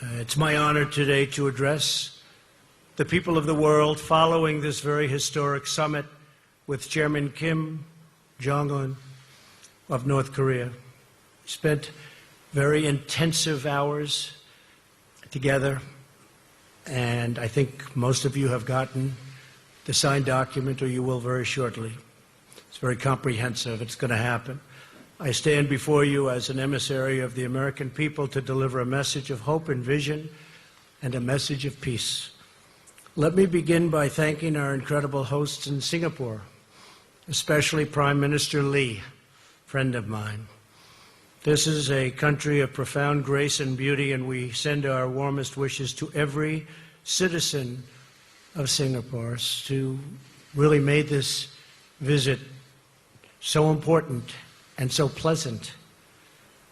It's my honor today to address the people of the world following this very historic summit with Chairman Kim Jong of North Korea. We spent very intensive hours together, and I think most of you have gotten the signed document, or you will very shortly. It's very comprehensive. It's going to happen. I stand before you as an emissary of the American people to deliver a message of hope and vision and a message of peace. Let me begin by thanking our incredible hosts in Singapore, especially Prime Minister Lee, friend of mine. This is a country of profound grace and beauty, and we send our warmest wishes to every citizen of Singapore who really made this visit so important and so pleasant,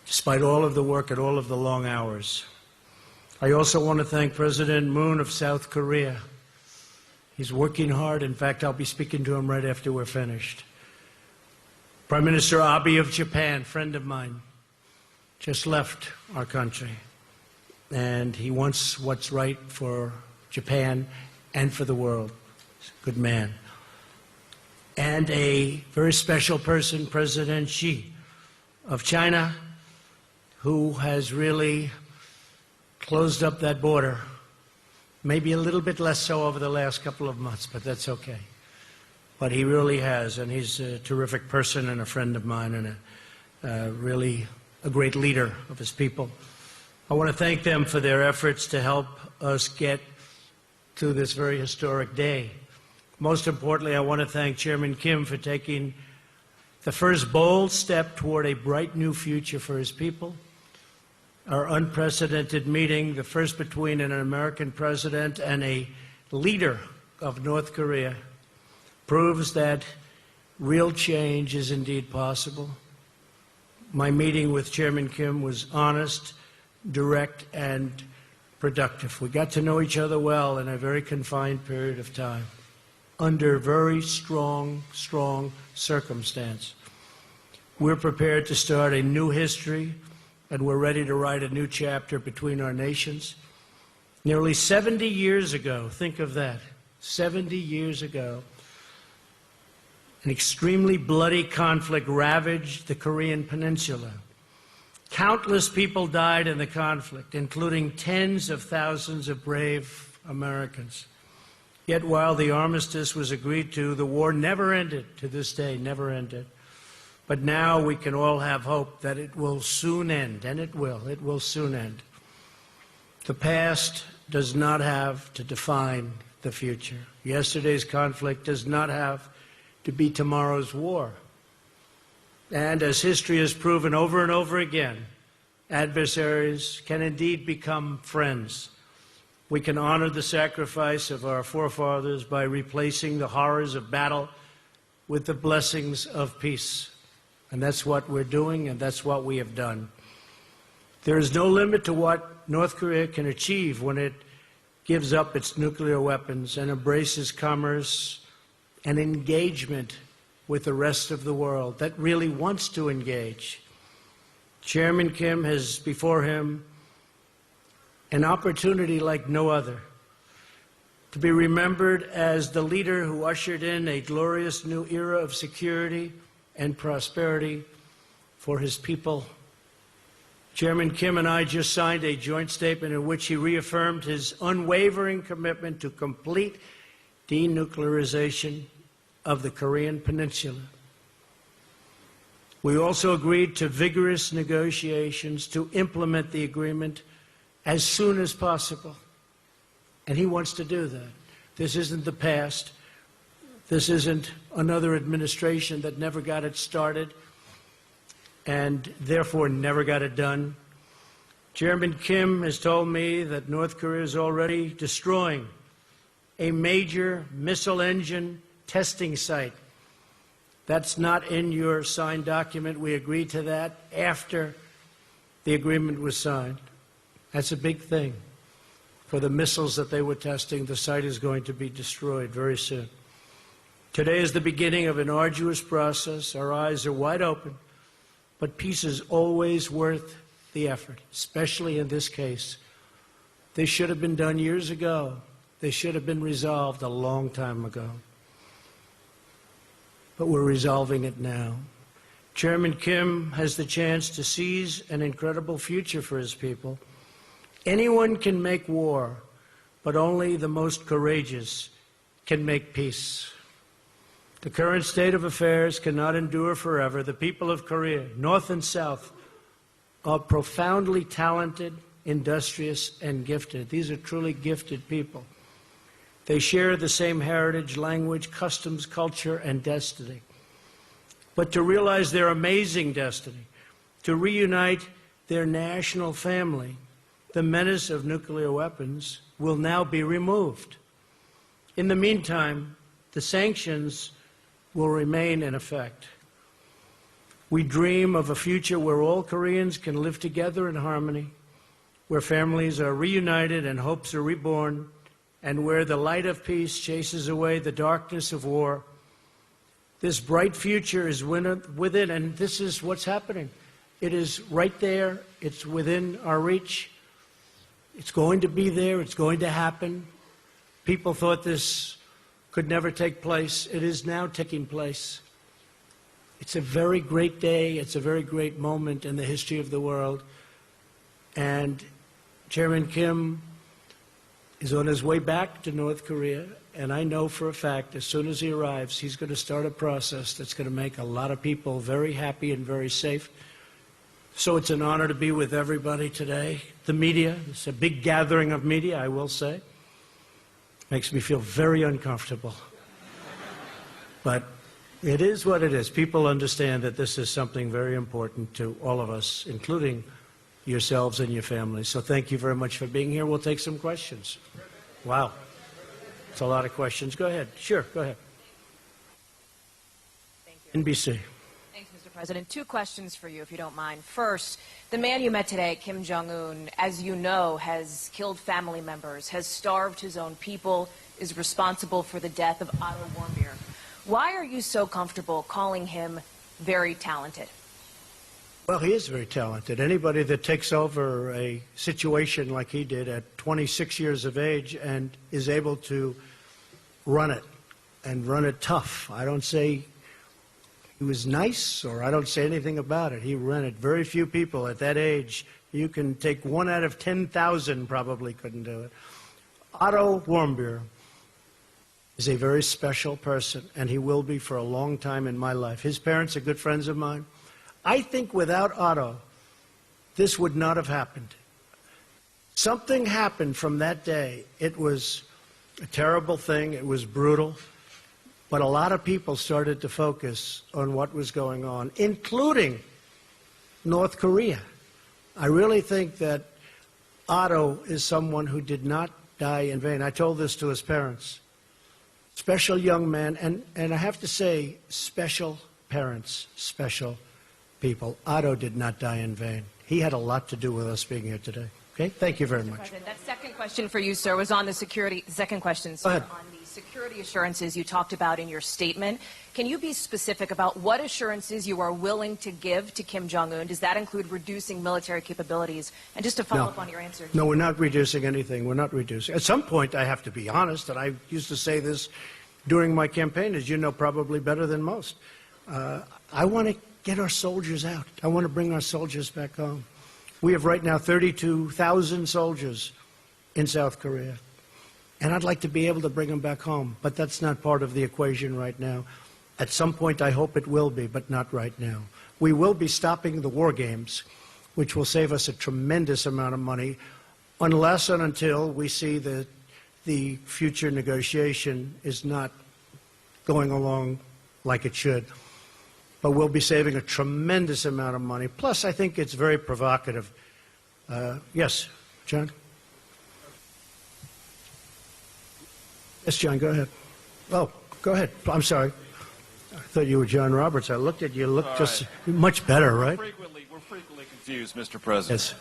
despite all of the work and all of the long hours. I also want to thank President Moon of South Korea. He's working hard. In fact, I'll be speaking to him right after we're finished. Prime Minister Abe of Japan, friend of mine, just left our country, and he wants what's right for Japan and for the world. He's a good man. And a very special person, President Xi of China, who has really closed up that border. Maybe a little bit less so over the last couple of months, but that's okay. But he really has, and he's a terrific person and a friend of mine and really a great leader of his people. I want to thank them for their efforts to help us get to this very historic day. Most importantly, I want to thank Chairman Kim for taking the first bold step toward a bright new future for his people. Our unprecedented meeting, the first between an American president and a leader of North Korea, proves that real change is indeed possible. My meeting with Chairman Kim was honest, direct, and productive. We got to know each other well in a very confined period of time, under very strong circumstance. We're prepared to start a new history, and we're ready to write a new chapter between our nations. Nearly 70 years ago, think of that, 70 years ago, an extremely bloody conflict ravaged the Korean Peninsula. Countless people died in the conflict, including tens of thousands of brave Americans. Yet while the armistice was agreed to, the war never ended, to this day, never ended. But now we can all have hope that it will soon end, and it will soon end. The past does not have to define the future. Yesterday's conflict does not have to be tomorrow's war. And as history has proven over and over again, adversaries can indeed become friends. We can honor the sacrifice of our forefathers by replacing the horrors of battle with the blessings of peace. And that's what we're doing, and that's what we have done. There is no limit to what North Korea can achieve when it gives up its nuclear weapons and embraces commerce and engagement with the rest of the world that really wants to engage. Chairman Kim has before him an opportunity like no other to be remembered as the leader who ushered in a glorious new era of security and prosperity for his people. Chairman Kim and I just signed a joint statement in which he reaffirmed his unwavering commitment to complete denuclearization of the Korean Peninsula. We also agreed to vigorous negotiations to implement the agreement as soon as possible. And he wants to do that. This isn't the past. This isn't another administration that never got it started and therefore never got it done. Chairman Kim has told me that North Korea is already destroying a major missile engine testing site. That's not in your signed document. We agreed to that after the agreement was signed. That's a big thing. For the missiles that they were testing, the site is going to be destroyed very soon. Today is the beginning of an arduous process. Our eyes are wide open, but peace is always worth the effort, especially in this case. They should have been done years ago. They should have been resolved a long time ago. But we're resolving it now. Chairman Kim has the chance to seize an incredible future for his people. Anyone can make war, but only the most courageous can make peace. The current state of affairs cannot endure forever. The people of Korea, North and South, are profoundly talented, industrious, and gifted. These are truly gifted people. They share the same heritage, language, customs, culture, and destiny. But to realize their amazing destiny, to reunite their national family, the menace of nuclear weapons will now be removed. In the meantime, the sanctions will remain in effect. We dream of a future where all Koreans can live together in harmony, where families are reunited and hopes are reborn, and where the light of peace chases away the darkness of war. This bright future is within, and this is what's happening. It is right there. It's within our reach. It's going to be there. It's going to happen. People thought this could never take place. It is now taking place. It's a very great day. It's a very great moment in the history of the world. And Chairman Kim is on his way back to North Korea. And I know for a fact, as soon as he arrives, he's going to start a process that's going to make a lot of people very happy and very safe. So it's an honor to be with everybody today. The media, it's a big gathering of media, I will say. Makes me feel very uncomfortable. But it is what it is. People understand that this is something very important to all of us, including yourselves and your families. So thank you very much for being here. We'll take some questions. Wow. It's a lot of questions. Go ahead. Sure, go ahead. Thank you. NBC. Thanks, Mr. President. Two questions for you, if you don't mind. First, the man you met today, Kim Jong-un, as you know, has killed family members, has starved his own people, is responsible for the death of Otto Warmbier. Why are you so comfortable calling him very talented? Well, he is very talented. Anybody that takes over a situation like he did at 26 years of age and is able to run it and run it tough. I don't say he was nice or I don't say anything about it. He ran it. Very few people at that age, you can take 1 out of 10,000 probably couldn't do it. Otto Warmbier is a very special person, and he will be for a long time in my life. His parents are good friends of mine. I think without Otto, this would not have happened. Something happened from that day. It was a terrible thing. It was brutal. But a lot of people started to focus on what was going on, including North Korea. I really think that Otto is someone who did not die in vain. I told this to his parents. Special young man, and I have to say, special parents, special people. Otto did not die in vain. He had a lot to do with us being here today. Okay? Thank you very much. President, that second question for you, sir, was on the security. Second question, sir, on the security assurances you talked about in your statement. Can you be specific about what assurances you are willing to give to Kim Jong-un? Does that include reducing military capabilities? And just to follow up on your answer. No, we're not reducing anything. We're not reducing. At some point, I have to be honest, and I used to say this during my campaign, as you know probably better than most. I want to get our soldiers out. I want to bring our soldiers back home. We have right now 32,000 soldiers in South Korea. And I'd like to be able to bring them back home. But that's not part of the equation right now. At some point, I hope it will be, but not right now. We will be stopping the war games, which will save us a tremendous amount of money, unless and until we see that the future negotiation is not going along like it should. But we'll be saving a tremendous amount of money. Plus, I think it's very provocative. Yes, John? Yes, John, go ahead. Oh, go ahead. I'm sorry. I thought you were John Roberts. I looked at you. You looked just much better, right? We're frequently confused, Mr. President.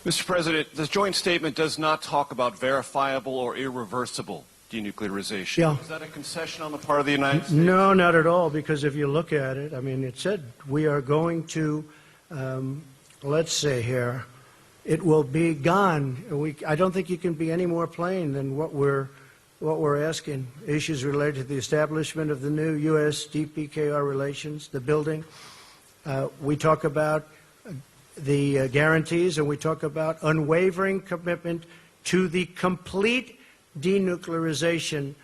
Yes. Mr. President, the joint statement does not talk about verifiable or irreversible denuclearization. Yeah. Is that a concession on the part of the United States? No, not at all, because if you look at it, I mean, it said we are going to, let's say here, it will be gone. I don't think you can be any more plain than what we're asking. Issues related to the establishment of the new U.S. DPKR relations, the building. We talk about the guarantees, and we talk about unwavering commitment to the complete denuclearization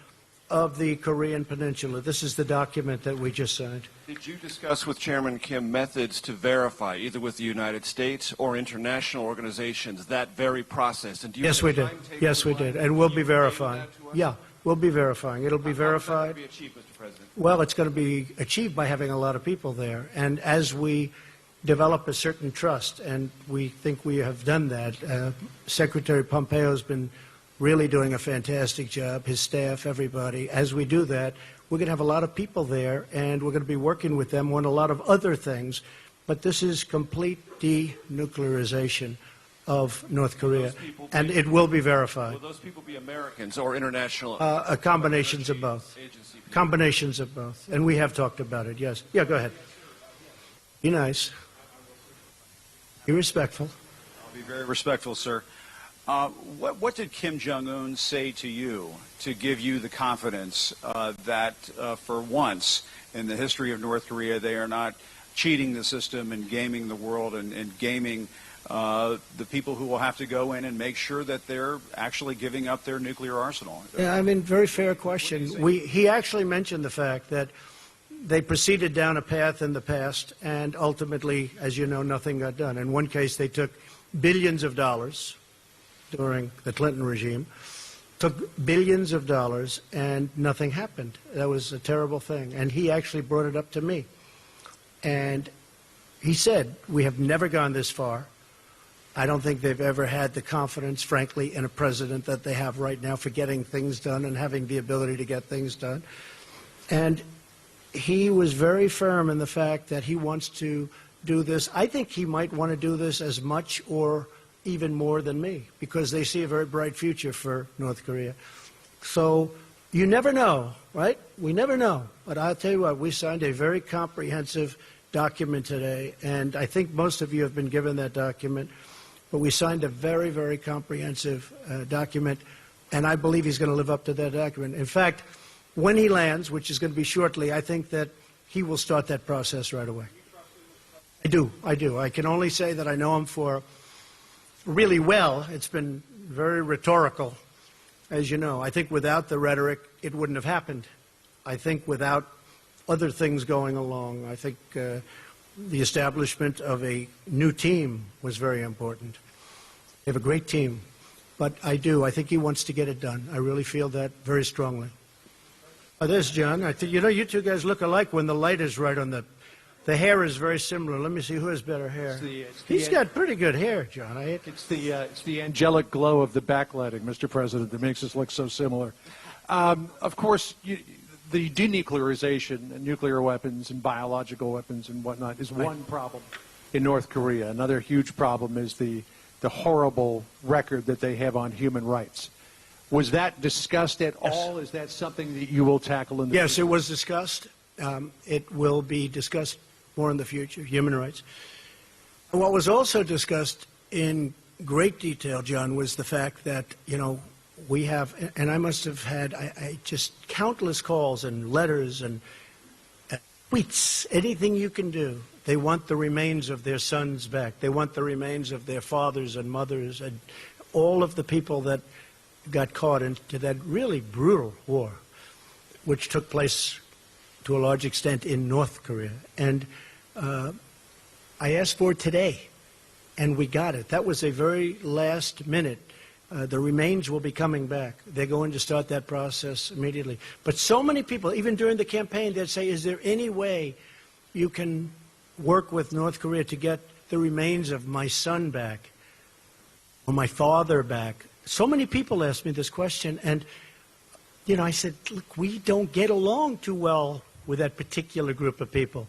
of the Korean Peninsula. This is the document that we just signed. Did you discuss with Chairman Kim methods to verify, either with the United States or international organizations, that very process? And do you Yes, we did. Yes, we did. And we'll be verifying. Yeah, we'll be verifying. It'll be verified. How is that going to be achieved, Mr. President? Well, it's going to be achieved by having a lot of people there. And as we develop a certain trust, and we think we have done that, Secretary Pompeo has been really doing a fantastic job, his staff, everybody. As we do that, we're going to have a lot of people there, and we're going to be working with them on a lot of other things. But this is complete denuclearization of North Korea, and it will be verified. Will those people be Americans or international? Combinations of both. Combinations of both. And we have talked about it, yes. Yeah, go ahead. Be nice. Be respectful. I'll be very respectful, sir. What did Kim Jong-un say to you to give you the confidence that for once in the history of North Korea they are not cheating the system and gaming the world and gaming the people who will have to go in and make sure that they're actually giving up their nuclear arsenal? Yeah, I mean, very fair question. He actually mentioned the fact that they proceeded down a path in the past, and ultimately, as you know, nothing got done. In one case, they took billions of dollars during the Clinton regime, took billions of dollars, and nothing happened. That was a terrible thing. And he actually brought it up to me. And he said, we have never gone this far. I don't think they've ever had the confidence, frankly, in a president that they have right now for getting things done and having the ability to get things done. And he was very firm in the fact that he wants to do this. I think he might want to do this as much or even more than me, because they see a very bright future for North Korea. So you never know, right? We never know. But I'll tell you what, we signed a very comprehensive document today, and I think most of you have been given that document. But we signed a very, very comprehensive document, and I believe he's going to live up to that document. In fact, when he lands, which is going to be shortly, I think that he will start that process right away. I do. I can only say that I know him for really well. It's been very rhetorical, as you know. I think without the rhetoric, it wouldn't have happened. I think without other things going along, I think the establishment of a new team was very important. They have a great team. But I think he wants to get it done. I really feel that very strongly. There's John. I think, you know, you two guys look alike when the light is right on the hair is very similar. Let me see who has better hair. He's got pretty good hair, John. It's the angelic glow of the backlighting, Mr. President, that makes us look so similar. Of course, the denuclearization and nuclear weapons and biological weapons and whatnot is one problem in North Korea. Another huge problem is the horrible record that they have on human rights. Was that discussed at all? Is that something that you will tackle in the future? Yes, it was discussed. It will be discussed more in the future, human rights. And what was also discussed in great detail, John, was the fact that, you know, we have, and I must have had just countless calls and letters and tweets, anything you can do. They want the remains of their sons back. They want the remains of their fathers and mothers and all of the people that got caught into that really brutal war, which took place to a large extent in North Korea. And I asked for it today, and we got it. That was a very last minute. The remains will be coming back. They're going to start that process immediately. But so many people, even during the campaign, they'd say, is there any way you can work with North Korea to get the remains of my son back or my father back? So many people asked me this question, and, you know, I said, look, we don't get along too well with that particular group of people,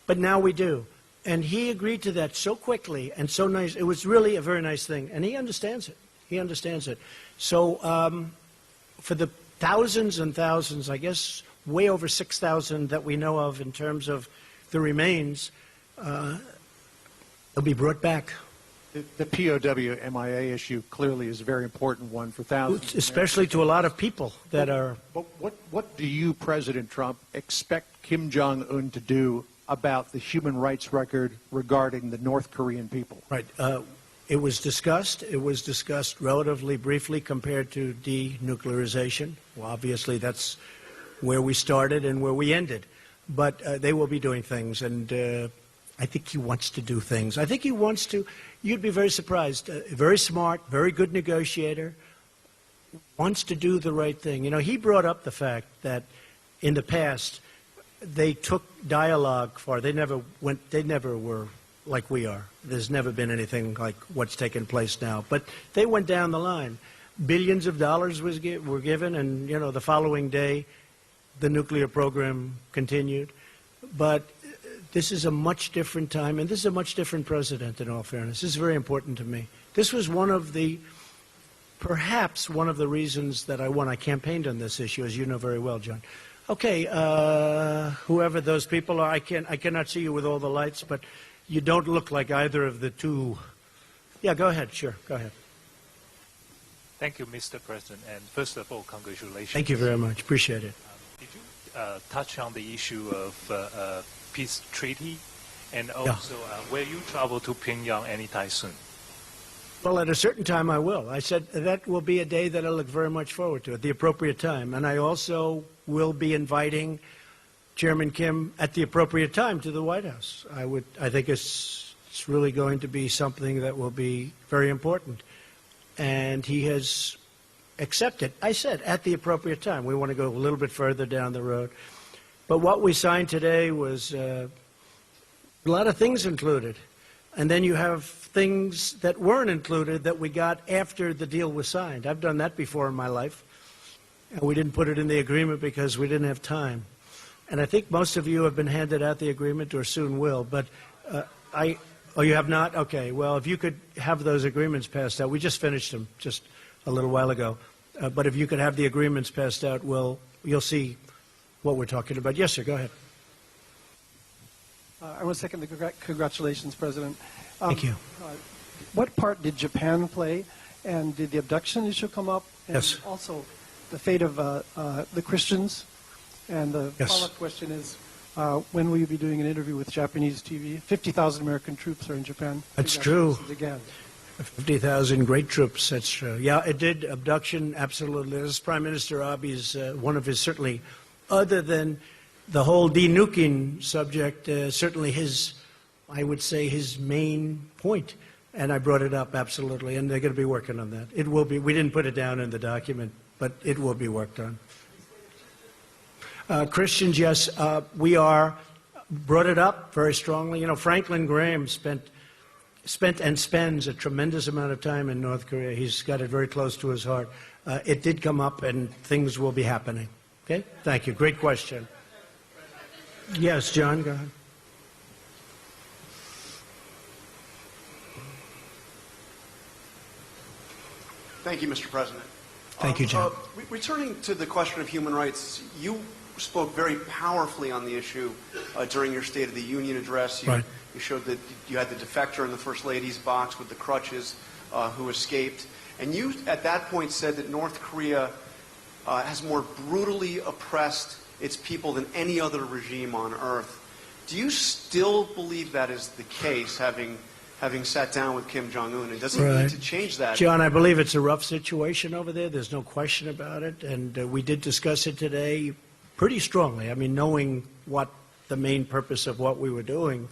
but now we do. And he agreed to that so quickly and so nice. It was really a very nice thing, and he understands it. He understands it. So for the thousands and thousands, I guess way over 6,000 that we know of in terms of the remains, they'll be brought back. The POW MIA issue clearly is a very important one for thousands. Especially to a lot of people that are... But what do you, President Trump, expect Kim Jong-un to do about the human rights record regarding the North Korean people? Right. It was discussed. It was discussed relatively briefly compared to denuclearization. Well, obviously, that's where we started and where we ended. But they will be doing things, and I think he wants to do things. I think he wants to. You'd be very surprised. Very smart, very good negotiator, wants to do the right thing. You know, he brought up the fact that in the past they took dialogue far. They never were like we are. There's never been anything like what's taken place now. But they went down the line. Billions of dollars were given, and, you know, the following day the nuclear program continued. But this is a much different time, and this is a much different president, in all fairness. This is very important to me. This was perhaps one of the reasons that I won. I campaigned on this issue, as you know very well, John. Okay, whoever those people are, I cannot see you with all the lights, but you don't look like either of the two. Yeah, go ahead. Sure, go ahead. Thank you, Mr. President. And first of all, congratulations. Thank you very much. Appreciate it. Did you touch on the issue of peace treaty, and also will you travel to Pyongyang anytime soon? Well, at a certain time I will. I said that will be a day that I look very much forward to at the appropriate time. And I also will be inviting Chairman Kim at the appropriate time to the White House. I think it's really going to be something that will be very important. And he has accepted. I said at the appropriate time. We want to go a little bit further down the road. But what we signed today was a lot of things included. And then you have things that weren't included that we got after the deal was signed. I've done that before in my life. And we didn't put it in the agreement because we didn't have time. And I think most of you have been handed out the agreement or soon will. But oh, you have not? Okay. Well, if you could have those agreements passed out. We just finished them just a little while ago. But if you could have the agreements passed out, you'll see what we're talking about. Yes, sir. Go ahead. I want to second the congratulations, President. Thank you. What part did Japan play, and did the abduction issue come up? And yes. Also, the fate of the Christians. And the follow-up question is, when will you be doing an interview with Japanese TV? 50,000 American troops are in Japan. That's true. Again. 50,000 great troops, that's true. Yeah, it did. Abduction, absolutely. This Prime Minister Abe's, one of his, certainly, other than the whole denuking subject, certainly his, I would say, his main point. And I brought it up, absolutely, and they're going to be working on that. It will be. We didn't put it down in the document, but it will be worked on. Christians, yes, we brought it up very strongly. You know, Franklin Graham spent and spends a tremendous amount of time in North Korea. He's got it very close to his heart. It did come up, and things will be happening. Okay? Thank you. Great question. Yes, John, go ahead. Thank you, Mr. President. Thank you, John. Returning to the question of human rights, you spoke very powerfully on the issue during your State of the Union address. Right. You showed that you had the defector in the First Lady's box with the crutches who escaped. And you, at that point, said that North Korea has more brutally oppressed its people than any other regime on earth. Do you still believe that is the case, having sat down with Kim Jong-un? And does he need to change that? John, I believe it's a rough situation over there. There's no question about it. And we did discuss it today pretty strongly. I mean, knowing what the main purpose of what we were doing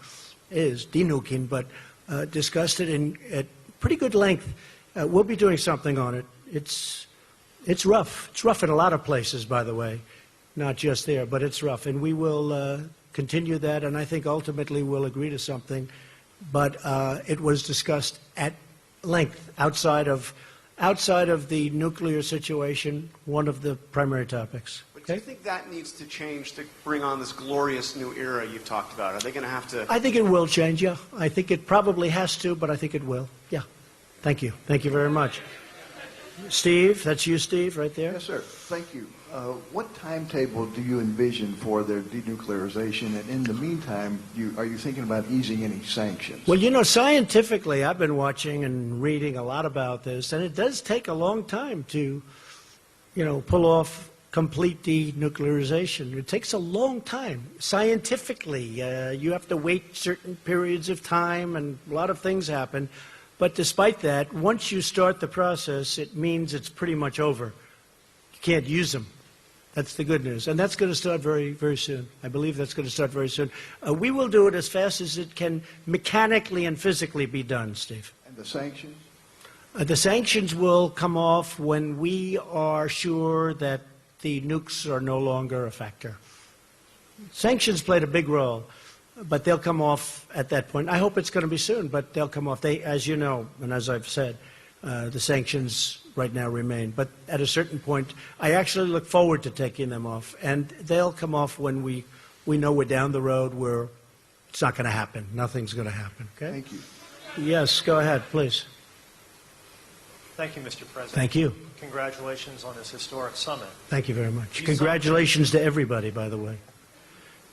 is, denuking, but discussed it at pretty good length. We'll be doing something on it. It's rough. It's rough in a lot of places, by the way, not just there, but it's rough. And we will continue that, and I think ultimately we'll agree to something. But it was discussed at length outside of the nuclear situation, one of the primary topics. But do you think that needs to change to bring on this glorious new era you've talked about? Are they going to have to... I think it will change, yeah. I think it probably has to, but I think it will. Yeah. Thank you. Thank you very much. Steve, that's you, Steve, right there. Yes, sir. Thank you. What timetable do you envision for their denuclearization? And in the meantime, are you thinking about easing any sanctions? Well, you know, scientifically, I've been watching and reading a lot about this, and it does take a long time to, you know, pull off complete denuclearization. It takes a long time. Scientifically, you have to wait certain periods of time, and a lot of things happen. But despite that, once you start the process, it means it's pretty much over. You can't use them. That's the good news. And that's going to start very, very soon. I believe that's going to start very soon. We will do it as fast as it can mechanically and physically be done, Steve. And the sanctions? The sanctions will come off when we are sure that the nukes are no longer a factor. Sanctions played a big role, but they'll come off at that point. I hope it's going to be soon, but they'll come off. They, as you know, and as I've said, the sanctions right now remain. But at a certain point, I actually look forward to taking them off, and they'll come off when we know we're down the road where it's not going to happen. Nothing's going to happen. Okay? Thank you. Yes, go ahead, please. Thank you, Mr. President. Thank you. Congratulations on this historic summit. Thank you very much. Congratulations to everybody, by the way.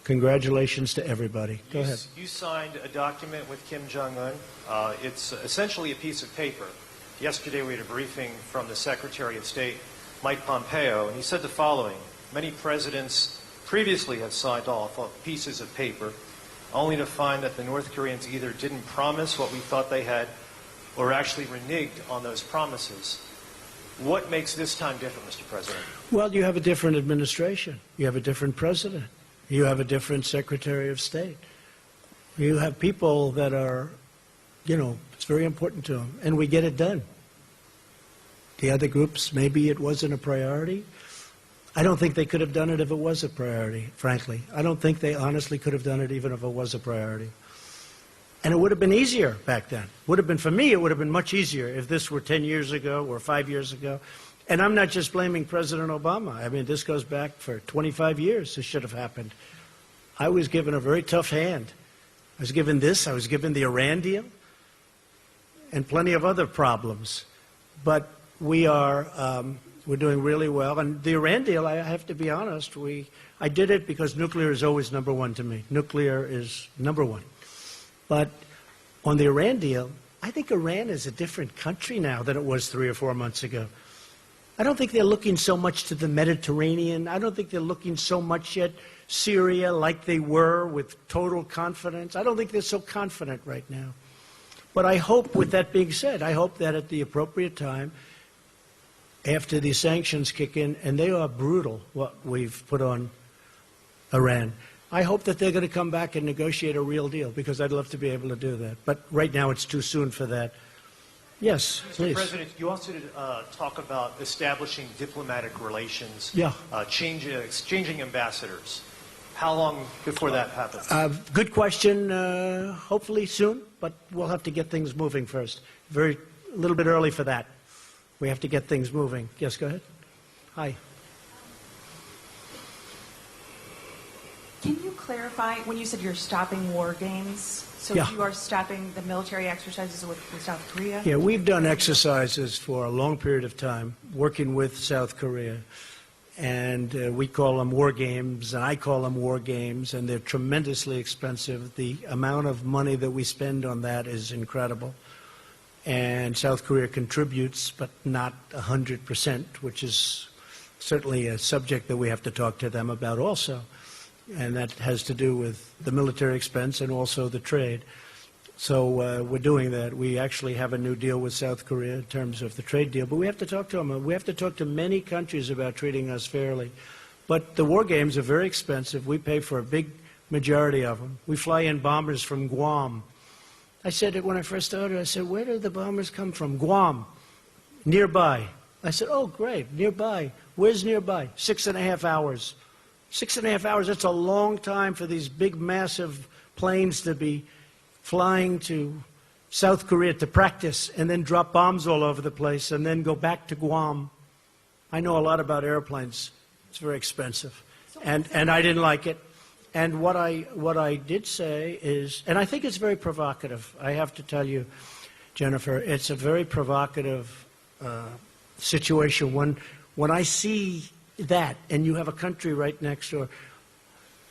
Congratulations to everybody. Go ahead. You signed a document with Kim Jong-un. It's essentially a piece of paper. Yesterday we had a briefing from the Secretary of State, Mike Pompeo, and he said the following: many presidents previously have signed off on pieces of paper, only to find that the North Koreans either didn't promise what we thought they had or actually reneged on those promises. What makes this time different, Mr. President? Well, you have a different administration. You have a different president. You have a different Secretary of State. You have people that are, you know, it's very important to them, and we get it done. The other groups, maybe it wasn't a priority. I don't think they could have done it if it was a priority, frankly. I don't think they honestly could have done it even if it was a priority. And it would have been easier back then. Would have been, for me, it would have been much easier if this were 10 years ago or 5 years ago. And I'm not just blaming President Obama. I mean, this goes back for 25 years. This should have happened. I was given a very tough hand. I was given this. I was given the Iran deal and plenty of other problems. But we're doing really well. And the Iran deal, I have to be honest, I did it because nuclear is always number one to me. Nuclear is number one. But on the Iran deal, I think Iran is a different country now than it was 3 or 4 months ago. I don't think they're looking so much to the Mediterranean. I don't think they're looking so much at Syria like they were with total confidence. I don't think they're so confident right now. But I hope, with that being said, I hope that at the appropriate time, after these sanctions kick in, and they are brutal, what we've put on Iran, I hope that they're going to come back and negotiate a real deal, because I'd love to be able to do that. But right now it's too soon for that. Yes, please. Mr. President, you also talk about establishing diplomatic relations, exchanging ambassadors. How long before that happens? Good question. Hopefully soon, but we'll have to get things moving first. A little bit early for that. We have to get things moving. Yes, go ahead. Hi. Can you clarify when you said you're stopping war games? So you are stopping the military exercises with South Korea? Yeah, we've done exercises for a long period of time working with South Korea. And we call them war games, and I call them war games, and they're tremendously expensive. The amount of money that we spend on that is incredible. And South Korea contributes, but not 100%, which is certainly a subject that we have to talk to them about also. And that has to do with the military expense and also the trade. So we're doing that. We actually have a new deal with South Korea in terms of the trade deal. But we have to talk to them. We have to talk to many countries about treating us fairly. But the war games are very expensive. We pay for a big majority of them. We fly in bombers from Guam. I said it when I first started. I said, where do the bombers come from? Guam, nearby. I said, oh, great, nearby. Where's nearby? 6.5 hours. 6.5 hours, that's a long time for these big, massive planes to be flying to South Korea to practice and then drop bombs all over the place and then go back to Guam. I know a lot about airplanes. It's very expensive. And I didn't like it. And what I did say is, and I think it's very provocative. I have to tell you, Jennifer, it's a very provocative situation. When I see that, and you have a country right next door.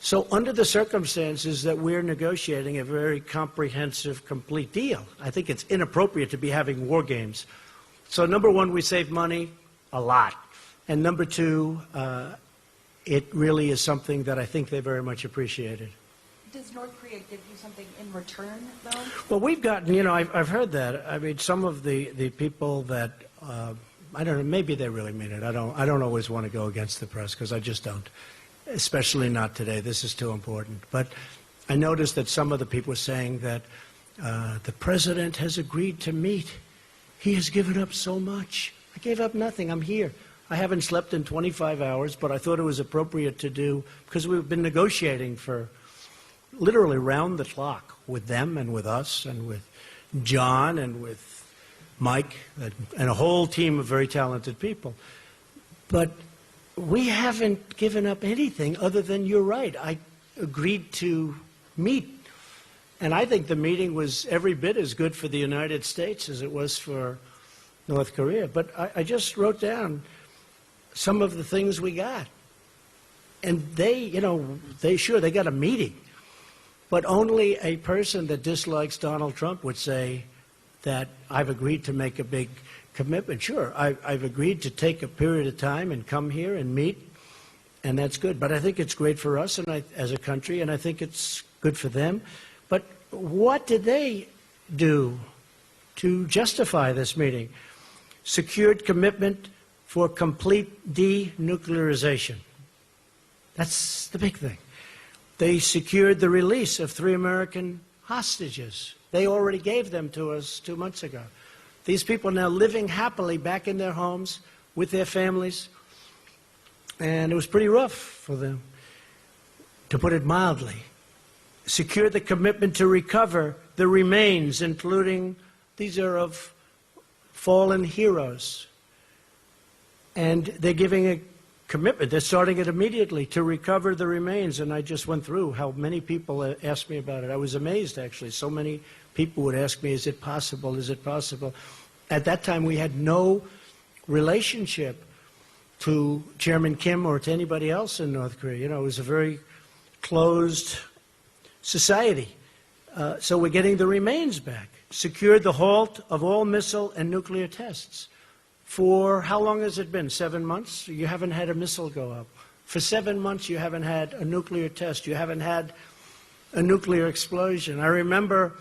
So under the circumstances that we're negotiating a very comprehensive, complete deal, I think it's inappropriate to be having war games. So number one, we save money a lot. And number two, it really is something that I think they very much appreciated. Does North Korea give you something in return, though? Well, we've gotten, I've heard that. I mean, some of the people that, I don't know, maybe they really mean it. I don't always want to go against the press because I just don't, especially not today. This is too important. But I noticed that some of the people were saying that the president has agreed to meet. He has given up so much. I gave up nothing. I'm here. I haven't slept in 25 hours, but I thought it was appropriate to do because we've been negotiating for literally round the clock with them and with us and with John and with Mike and a whole team of very talented people. But we haven't given up anything other than, you're right, I agreed to meet. And I think the meeting was every bit as good for the United States as it was for North Korea. But I just wrote down some of the things we got. And they got a meeting. But only a person that dislikes Donald Trump would say that I've agreed to make a big commitment. Sure, I've agreed to take a period of time and come here and meet, and that's good. But I think it's great for us and as a country, and I think it's good for them. But what did they do to justify this meeting? Secured commitment for complete denuclearization. That's the big thing. They secured the release of 3 American hostages. They already gave them to us 2 months ago. These people are now living happily back in their homes with their families, and it was pretty rough for them, to put it mildly. Secured the commitment to recover the remains, including, these are of fallen heroes. And they're giving a commitment. They're starting it immediately to recover the remains. And I just went through how many people asked me about it. I was amazed, actually. So many people would ask me, is it possible? Is it possible? At that time, we had no relationship to Chairman Kim or to anybody else in North Korea. It was a very closed society. So we're getting the remains back. Secured the halt of all missile and nuclear tests. For how long has it been? 7 months? You haven't had a missile go up. For 7 months, you haven't had a nuclear test. You haven't had a nuclear explosion. I remember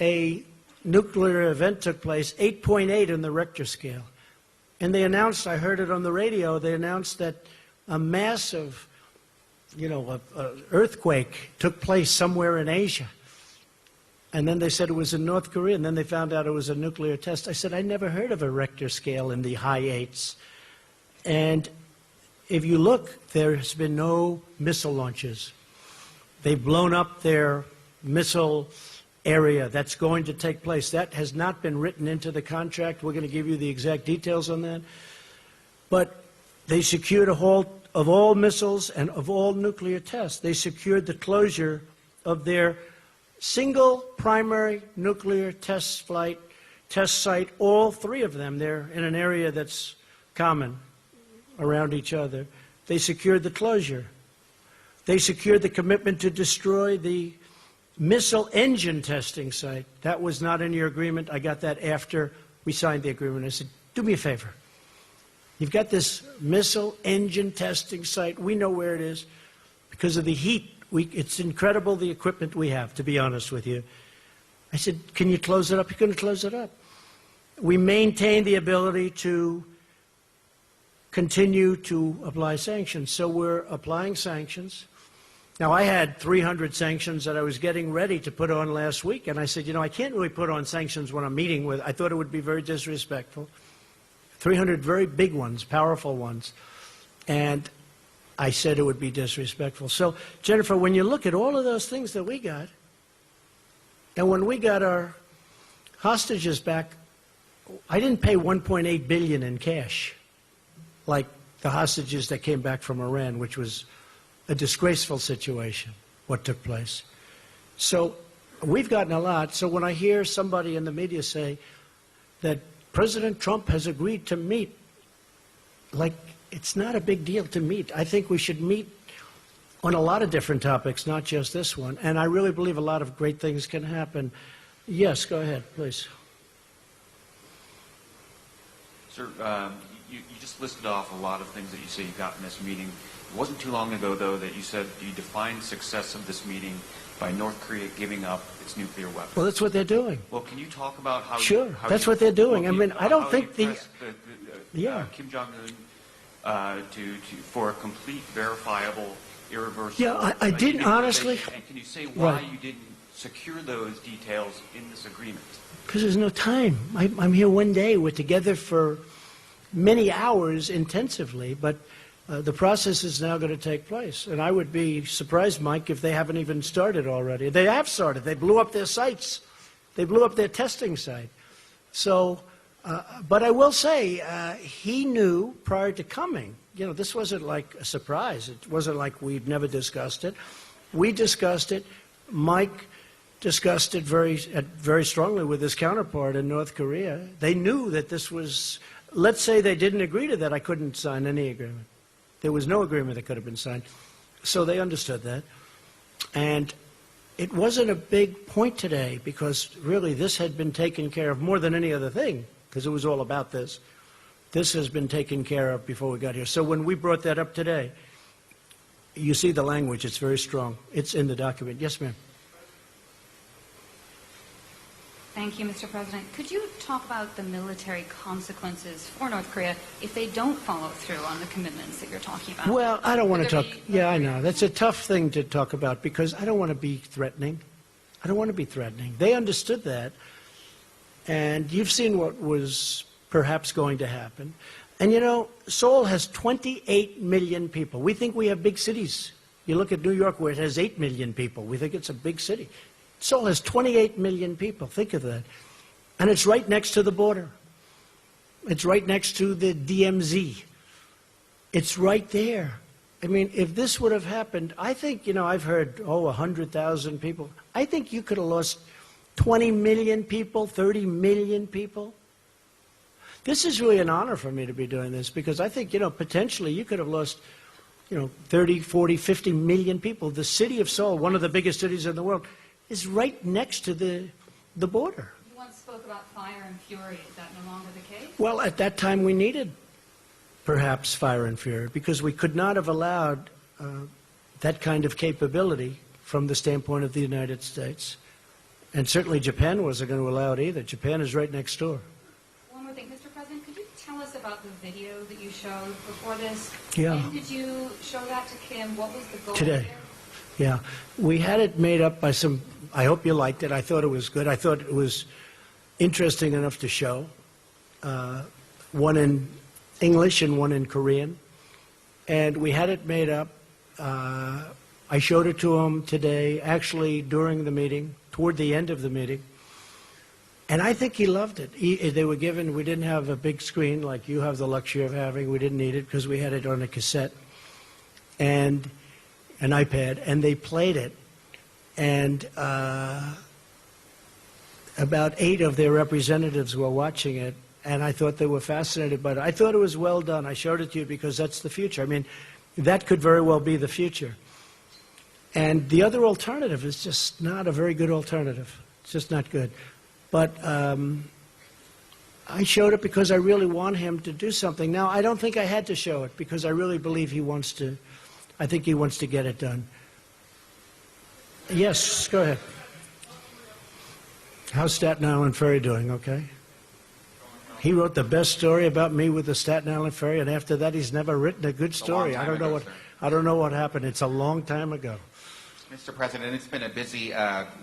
a nuclear event took place, 8.8 in the Richter scale. And they announced, I heard it on the radio, they announced that a massive, earthquake took place somewhere in Asia. And then they said it was in North Korea, and then they found out it was a nuclear test. I said, I never heard of a Richter scale in the high 8s. And if you look, there has been no missile launches. They've blown up their missile area. That's going to take place. That has not been written into the contract. We're going to give you the exact details on that. But they secured a halt of all missiles and of all nuclear tests. They secured the closure of their single primary nuclear test site, all 3 of them. They're in an area that's common around each other. They secured the closure. They secured the commitment to destroy the missile engine testing site. That was not in your agreement. I got that after we signed the agreement. I said, do me a favor. You've got this missile engine testing site. We know where it is because of the heat. It's incredible the equipment we have, to be honest with you. I said, can you close it up? You're going to close it up. We maintain the ability to continue to apply sanctions. So we're applying sanctions. Now, I had 300 sanctions that I was getting ready to put on last week, and I said, I can't really put on sanctions when I'm meeting with, I thought it would be very disrespectful. 300 very big ones, powerful ones. And I said it would be disrespectful. So, Jennifer, when you look at all of those things that we got, and when we got our hostages back, I didn't pay $1.8 billion in cash, like the hostages that came back from Iran, which was a disgraceful situation, what took place. So we've gotten a lot. So when I hear somebody in the media say that President Trump has agreed to meet. Like, it's not a big deal to meet. I think we should meet on a lot of different topics, not just this one. And I really believe a lot of great things can happen. Yes, go ahead, please. Sir, you just listed off a lot of things that you say you got in this meeting. It wasn't too long ago, though, that you said you defined success of this meeting by North Korea giving up its nuclear weapons. Well, that's what they're doing. Well, can you talk about how? Sure, how that's you, what they're doing. well, I mean, I don't think yeah. Kim Jong-un for a complete, verifiable, irreversible. Yeah, I didn't honestly. And can you say why Right. you didn't secure those details in this agreement? Because there's no time. I'm here one day. We're together for many hours intensively, but the process is now going to take place. And I would be surprised, Mike, if they haven't even started already. They have started. They blew up their sites. They blew up their testing site. So, but I will say, he knew prior to coming. You know, this wasn't like a surprise. It wasn't like we'd never discussed it. We discussed it. Mike discussed it very strongly with his counterpart in North Korea. They knew that this was, let's say they didn't agree to that, I couldn't sign any agreement. There was no agreement that could have been signed. So they understood that. And it wasn't a big point today because really this had been taken care of more than any other thing because it was all about this. This has been taken care of before we got here. So when we brought that up today, you see the language, it's very strong. It's in the document. Yes, ma'am. Thank you, Mr. President. Could you talk about the military consequences for North Korea if they don't follow through on the commitments that you're talking about? Well, I don't want to talk. Yeah, I know. That's a tough thing to talk about because I don't want to be threatening. I don't want to be threatening. They understood that. And you've seen what was perhaps going to happen. And, you know, Seoul has 28 million people. We think we have big cities. You look at New York where it has 8 million people. We think it's a big city. Seoul has 28 million people. Think of that. And it's right next to the border. It's right next to the DMZ. It's right there. I mean, if this would have happened, I think, you know, I've heard, 100,000 people. I think you could have lost 20 million people, 30 million people. This is really an honor for me to be doing this because I think, you know, potentially you could have lost, 30, 40, 50 million people. The city of Seoul, one of the biggest cities in the world, is right next to the border. You once spoke about fire and fury. Is that no longer the case? Well, at that time we needed perhaps fire and fury because we could not have allowed that kind of capability from the standpoint of the United States. And certainly Japan wasn't going to allow it either. Japan is right next door. One more thing. Mr. President, could you tell us about the video that you showed before this? Yeah. And could you show that to Kim? What was the goal Today. there? Yeah. We had it made up by some, I hope you liked it. I thought it was good. I thought it was interesting enough to show. One in English and one in Korean. And we had it made up. I showed it to him today, actually during the meeting, toward the end of the meeting. And I think he loved it. They were given, we didn't have a big screen like you have the luxury of having. We didn't need it because we had it on a cassette and an iPad, and they played it. And about 8 of their representatives were watching it, and I thought they were fascinated by it. I thought it was well done. I showed it to you because that's the future. I mean, that could very well be the future. And the other alternative is just not a very good alternative. It's just not good. But I showed it because I really want him to do something. Now, I don't think I had to show it because I really believe he wants to. I think he wants to get it done. Yes, go ahead. How's Staten Island Ferry doing, okay? He wrote the best story about me with the Staten Island Ferry, and after that he's never written a good story. I don't know what happened. It's a long time ago. Mr. President, it's been a busy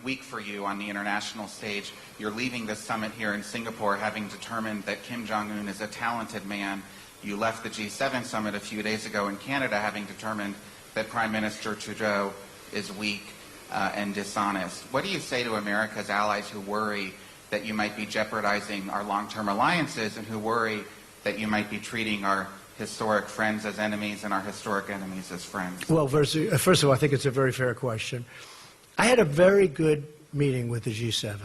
week for you on the international stage. You're leaving this summit here in Singapore having determined that Kim Jong-un is a talented man. You left the G7 summit a few days ago in Canada having determined that Prime Minister Trudeau is weak and dishonest. What do you say to America's allies who worry that you might be jeopardizing our long-term alliances and who worry that you might be treating our historic friends as enemies and our historic enemies as friends? Well, first of all, I think it's a very fair question. I had a very good meeting with the G7.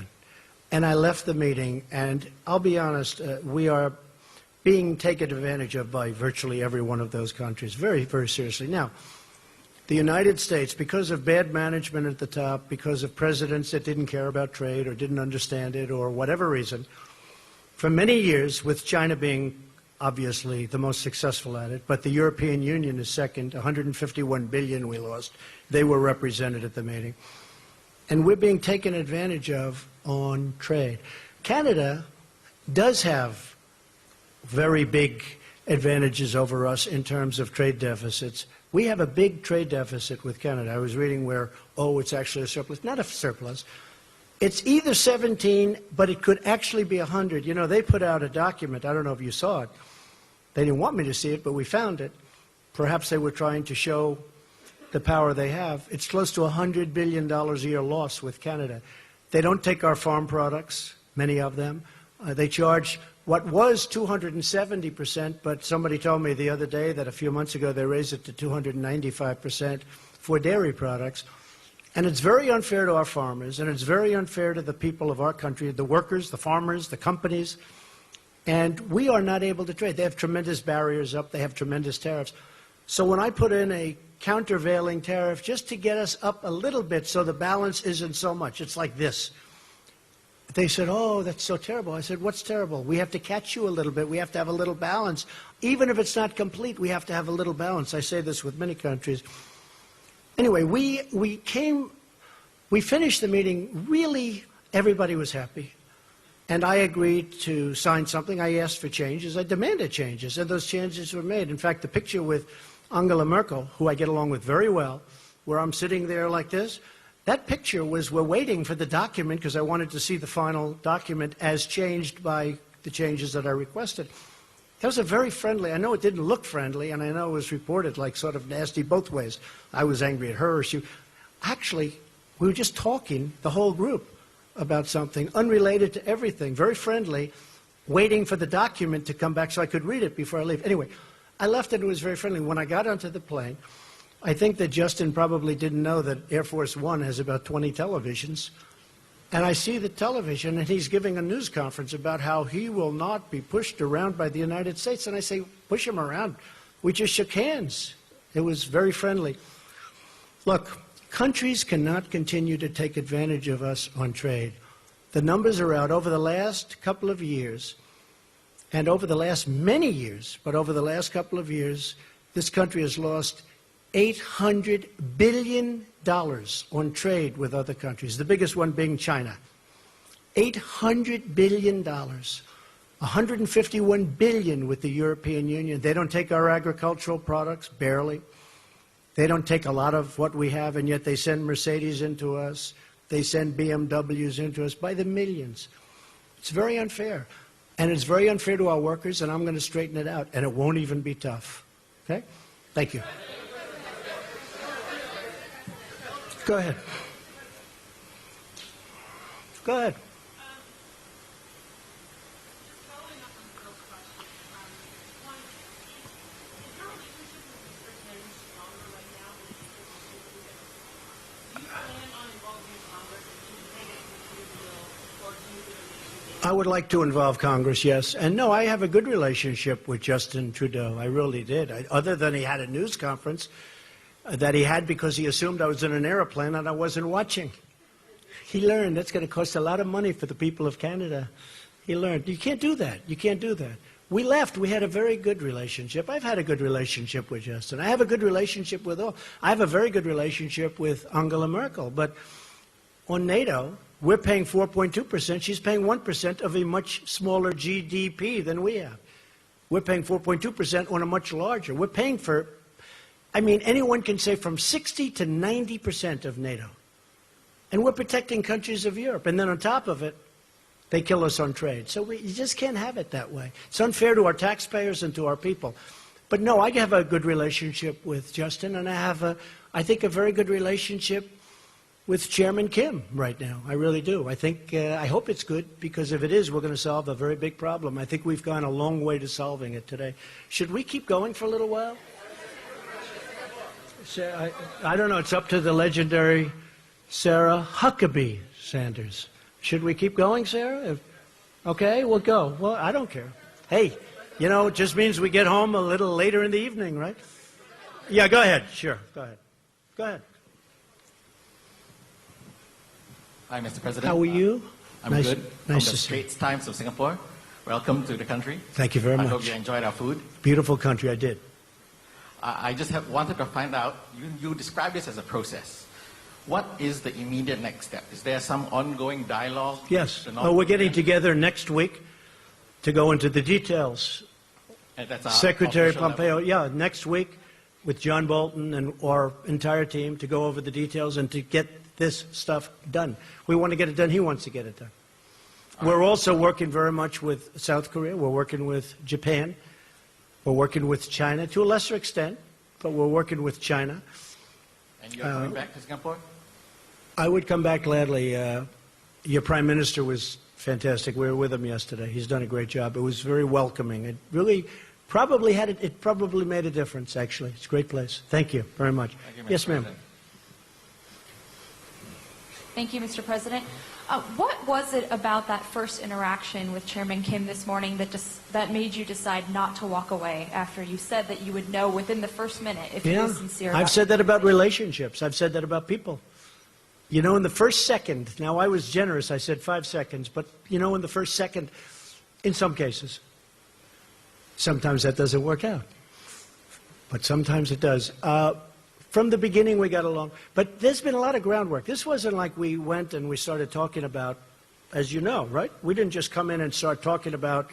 and I left the meeting, and I'll be honest, we are being taken advantage of by virtually every one of those countries, very, very seriously. Now, the United States, because of bad management at the top, because of presidents that didn't care about trade or didn't understand it or whatever reason, for many years, with China being obviously the most successful at it, but the European Union is second, 151 billion we lost. They were represented at the meeting. And we're being taken advantage of on trade. Canada does have very big advantages over us in terms of trade deficits. We have a big trade deficit with Canada. I was reading where, it's actually a surplus. Not a surplus. It's either 17, but it could actually be 100. You know, they put out a document. I don't know if you saw it. They didn't want me to see it, but we found it. Perhaps they were trying to show the power they have. It's close to $100 billion a year loss with Canada. They don't take our farm products, many of them. They charge what was 270%, but somebody told me the other day that a few months ago they raised it to 295% for dairy products. And it's very unfair to our farmers, and it's very unfair to the people of our country, the workers, the farmers, the companies. And we are not able to trade. They have tremendous barriers up. They have tremendous tariffs. So when I put in a countervailing tariff just to get us up a little bit so the balance isn't so much, it's like this. They said, oh, that's so terrible. I said, what's terrible? We have to catch you a little bit. We have to have a little balance. Even if it's not complete, we have to have a little balance. I say this with many countries. Anyway, we finished the meeting. Really, everybody was happy. And I agreed to sign something. I asked for changes. I demanded changes, and those changes were made. In fact, the picture with Angela Merkel, who I get along with very well, where I'm sitting there like this, that picture was, we're waiting for the document because I wanted to see the final document as changed by the changes that I requested. That was a very friendly, I know it didn't look friendly, and I know it was reported like sort of nasty both ways. I was angry at her. Actually, we were just talking, the whole group, about something unrelated to everything, very friendly, waiting for the document to come back so I could read it before I leave. Anyway, I left and it was very friendly. When I got onto the plane, I think that Justin probably didn't know that Air Force One has about 20 televisions. And I see the television, and he's giving a news conference about how he will not be pushed around by the United States. And I say, push him around. We just shook hands. It was very friendly. Look, countries cannot continue to take advantage of us on trade. The numbers are out. Over the last couple of years, and over the last many years, but over the last couple of years, this country has lost $800 billion on trade with other countries, the biggest one being China. $800 billion. $151 billion with the European Union. They don't take our agricultural products, barely. They don't take a lot of what we have, and yet they send Mercedes into us. They send BMWs into us by the millions. It's very unfair. And it's very unfair to our workers, and I'm going to straighten it out, and it won't even be tough. Okay? Thank you. Go ahead. Go ahead. I would like to involve Congress, yes. And no, I have a good relationship with Justin Trudeau. I really did. Other than he had a news conference that he had because he assumed I was in an airplane and I wasn't watching. He learned that's going to cost a lot of money for the people of Canada. He learned. You can't do that. You can't do that. We left. We had a very good relationship. I've had a good relationship with Justin. I have a good relationship with all. I have a very good relationship with Angela Merkel. But on NATO, we're paying 4.2%. She's paying 1% of a much smaller GDP than we have. We're paying 4.2% on a much larger. We're paying for, I mean, anyone can say from 60 to 90% of NATO. And we're protecting countries of Europe. And then on top of it, they kill us on trade. So you just can't have it that way. It's unfair to our taxpayers and to our people. But no, I have a good relationship with Justin, and I have, I think, a very good relationship with Chairman Kim right now. I really do. I think, I hope it's good, because if it is, we're going to solve a very big problem. I think we've gone a long way to solving it today. Should we keep going for a little while? I don't know. It's up to the legendary Sarah Huckabee Sanders. Should we keep going, Sarah? Okay, we'll go. Well, I don't care. Hey, you know, it just means we get home a little later in the evening, right? Yeah, go ahead. Sure, go ahead. Go ahead. Hi, Mr. President. How are you? I'm nice, good. Nice From to the see you. Straits Times of Singapore. Welcome to the country. Thank you very much. I hope you enjoyed our food. Beautiful country, I did. I just wanted to find out, you describe this as a process. What is the immediate next step? Is there some ongoing dialogue? Yes. Well, we're getting together next week to go into the details. And that's our Secretary official Pompeo, level? yeah, next week with John Bolton and our entire team to go over the details and to get this stuff done. We want to get it done. He wants to get it done. We're also working very much with South Korea. We're working with Japan. We're working with China to a lesser extent, but we're working with China. And you're going back to Singapore? I would come back gladly. Your Prime Minister was fantastic. We were with him yesterday. He's done a great job. It was very welcoming. It really probably made a difference, actually. It's a great place. Thank you very much. Thank you, Mr. Yes, ma'am. President. Thank you, Mr. President. What was it about that first interaction with Chairman Kim this morning that made you decide not to walk away after you said that you would know within the first minute if he was sincere? I've said that about relationships. I've said that about people. You know, in the first second, now I was generous, I said 5 seconds, but you know, in the first second, in some cases, sometimes that doesn't work out. But sometimes it does. From the beginning, we got along. But there's been a lot of groundwork. This wasn't like we went and we started talking about, as you know, right? We didn't just come in and start talking about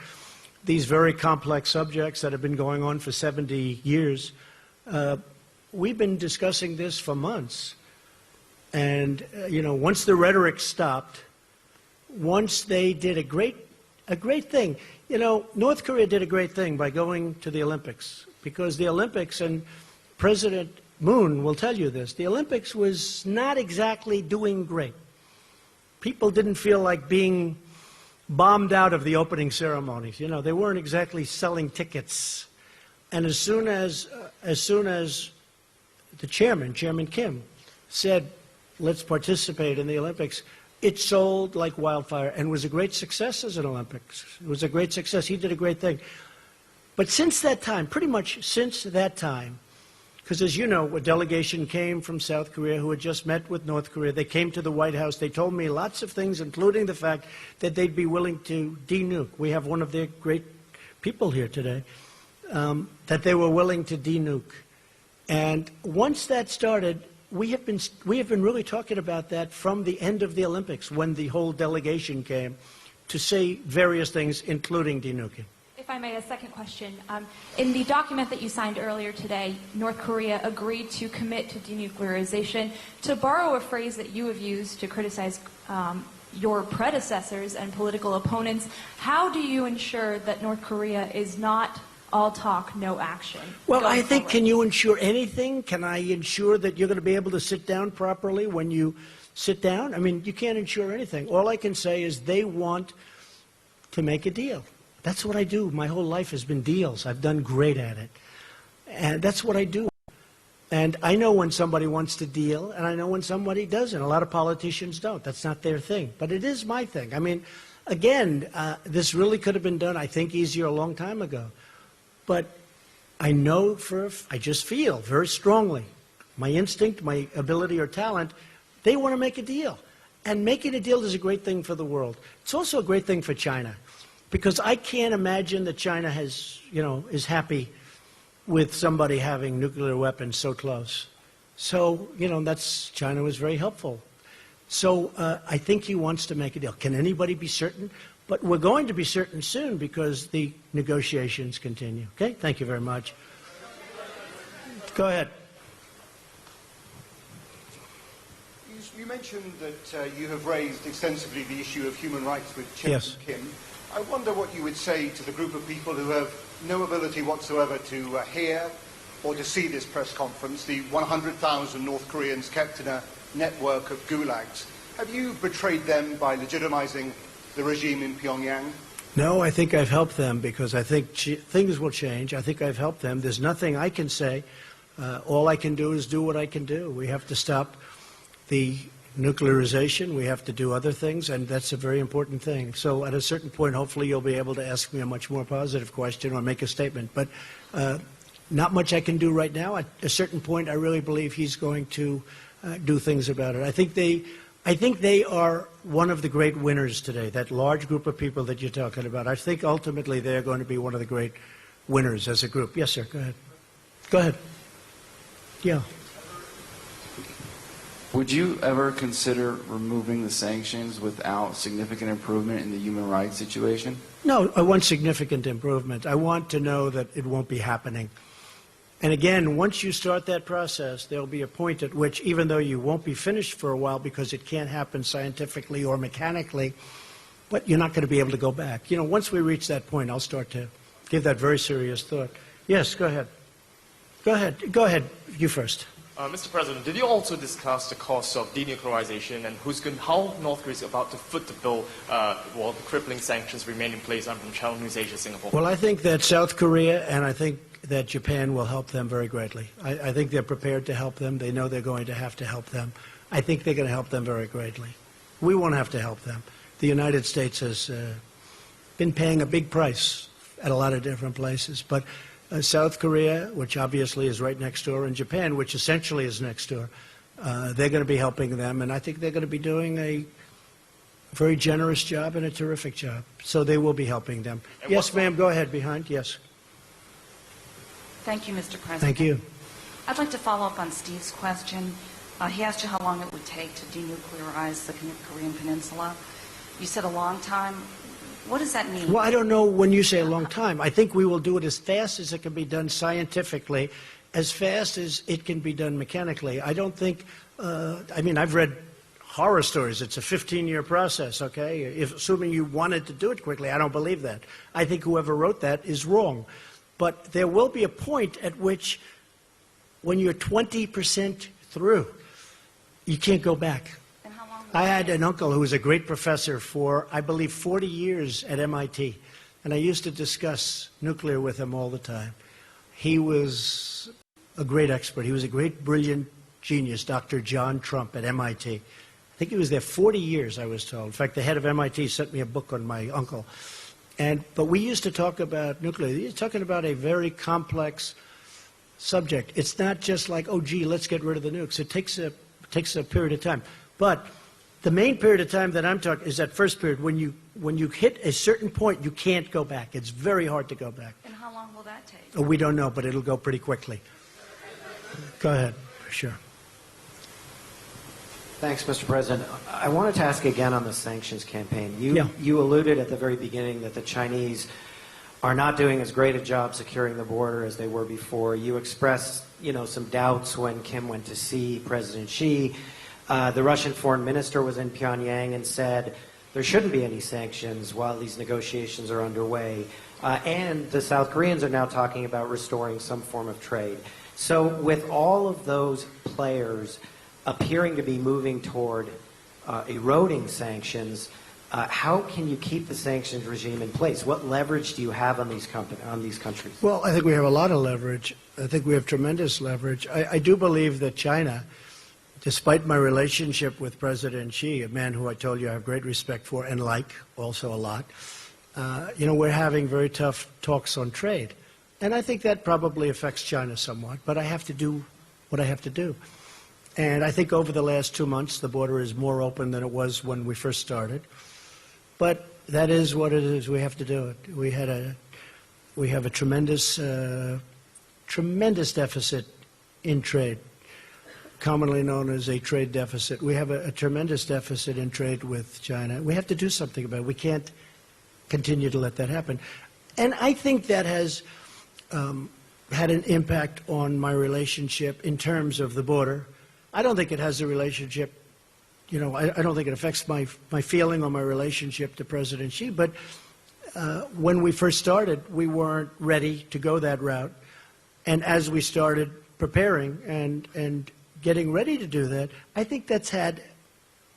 these very complex subjects that have been going on for 70 years. We've been discussing this for months. And, you know, once the rhetoric stopped, once they did a great thing. You know, North Korea did a great thing by going to the Olympics, because the Olympics, and President Moon will tell you this, the Olympics was not exactly doing great. People didn't feel like being bombed out of the opening ceremonies. You know, they weren't exactly selling tickets. And as soon as the Chairman Kim, said, let's participate in the Olympics, it sold like wildfire and was a great success as an Olympics. It was a great success. He did a great thing. But since that time, pretty much since that time, because as you know, a delegation came from South Korea who had just met with North Korea. They came to the White House. They told me lots of things, including the fact that they'd be willing to de-nuke. We have one of their great people here today, that they were willing to de-nuke. And once that started, we have been really talking about that from the end of the Olympics, when the whole delegation came to say various things, including denuking. If I may, a second question. In the document that you signed earlier today, North Korea agreed to commit to denuclearization. To borrow a phrase that you have used to criticize your predecessors and political opponents, how do you ensure that North Korea is not all talk, no action? Well, I think, can you ensure anything? Can I ensure that you're going to be able to sit down properly when you sit down? I mean, you can't ensure anything. All I can say is they want to make a deal. That's what I do. My whole life has been deals. I've done great at it. And that's what I do. And I know when somebody wants to deal, and I know when somebody doesn't. A lot of politicians don't. That's not their thing. But it is my thing. I mean, again, this really could have been done, I think, easier a long time ago. But I know I just feel very strongly, my instinct, my ability or talent, they want to make a deal. And making a deal is a great thing for the world. It's also a great thing for China. Because I can't imagine that China is happy with somebody having nuclear weapons so close. So, China was very helpful. So I think he wants to make a deal. Can anybody be certain? But we're going to be certain soon because the negotiations continue. Okay? Thank you very much. Go ahead. You mentioned that you have raised extensively the issue of human rights with Chairman Kim. I wonder what you would say to the group of people who have no ability whatsoever to hear or to see this press conference, the 100,000 North Koreans kept in a network of gulags. Have you betrayed them by legitimizing the regime in Pyongyang? No, I think I've helped them because I think things will change. I think I've helped them. There's nothing I can say. All I can do is do what I can do. We have to stop the nuclearization. We have to do other things, and that's a very important thing. So at a certain point, hopefully you'll be able to ask me a much more positive question or make a statement. But not much I can do right now. At a certain point, I really believe he's going to do things about it. I think they are one of the great winners today, that large group of people that you're talking about. I think ultimately they're going to be one of the great winners as a group. Yes, sir, go ahead. Go ahead. Yeah. Would you ever consider removing the sanctions without significant improvement in the human rights situation? No, I want significant improvement. I want to know that it won't be happening. And again, once you start that process, there'll be a point at which, even though you won't be finished for a while because it can't happen scientifically or mechanically, but you're not going to be able to go back. You know, once we reach that point, I'll start to give that very serious thought. Yes, go ahead. Go ahead. Go ahead. You first. Mr. President, did you also discuss the cost of denuclearization and how North Korea is about to foot the bill while the crippling sanctions remain in place from Southeast Asia, Singapore? Well, I think that South Korea and I think that Japan will help them very greatly. I think they're prepared to help them. They know they're going to have to help them. I think they're going to help them very greatly. We won't have to help them. The United States has been paying a big price at a lot of different places, but South Korea, which obviously is right next door, and Japan, which essentially is next door, they're going to be helping them, and I think they're going to be doing a very generous job and a terrific job. So they will be helping them. And yes, ma'am, go ahead, behind, yes. Thank you, Mr. President. Thank you. I'd like to follow up on Steve's question. He asked you how long it would take to denuclearize the Korean Peninsula. You said a long time. What does that mean? Well, I don't know when you say a long time. I think we will do it as fast as it can be done scientifically, as fast as it can be done mechanically. I don't think, I mean, I've read horror stories. It's a 15-year process, okay? Assuming you wanted to do it quickly, I don't believe that. I think whoever wrote that is wrong. But there will be a point at which, when you're 20% through, you can't go back. I had an uncle who was a great professor for, I believe, 40 years at MIT, and I used to discuss nuclear with him all the time. He was a great expert. He was a great, brilliant genius, Dr. John Trump at MIT. I think he was there 40 years, I was told. In fact, the head of MIT sent me a book on my uncle. But we used to talk about nuclear. You're talking about a very complex subject. It's not just like, oh, gee, let's get rid of the nukes. It takes a period of time. But the main period of time that I'm talking is that first period. When you hit a certain point, you can't go back. It's very hard to go back. And how long will that take? Oh, we don't know, but it'll go pretty quickly. Go ahead. Sure. Thanks, Mr. President. I wanted to ask again on the sanctions campaign. You alluded at the very beginning that the Chinese are not doing as great a job securing the border as they were before. You expressed, some doubts when Kim went to see President Xi. The Russian foreign minister was in Pyongyang and said there shouldn't be any sanctions while these negotiations are underway. And the South Koreans are now talking about restoring some form of trade. So with all of those players appearing to be moving toward eroding sanctions, how can you keep the sanctions regime in place? What leverage do you have on these countries? Well, I think we have a lot of leverage. I think we have tremendous leverage. I do believe that China, despite my relationship with President Xi, a man who I told you I have great respect for and like also a lot, we're having very tough talks on trade. And I think that probably affects China somewhat, but I have to do what I have to do. And I think over the last 2 months, the border is more open than it was when we first started. But that is what it is. We have to do it. We have a tremendous deficit in trade, commonly known as a trade deficit. We have a tremendous deficit in trade with China. We have to do something about it. We can't continue to let that happen. And I think that has had an impact on my relationship in terms of the border. I don't think it has a relationship, I don't think it affects my feeling or my relationship to President Xi, but when we first started, we weren't ready to go that route. And as we started preparing and getting ready to do that, I think that's had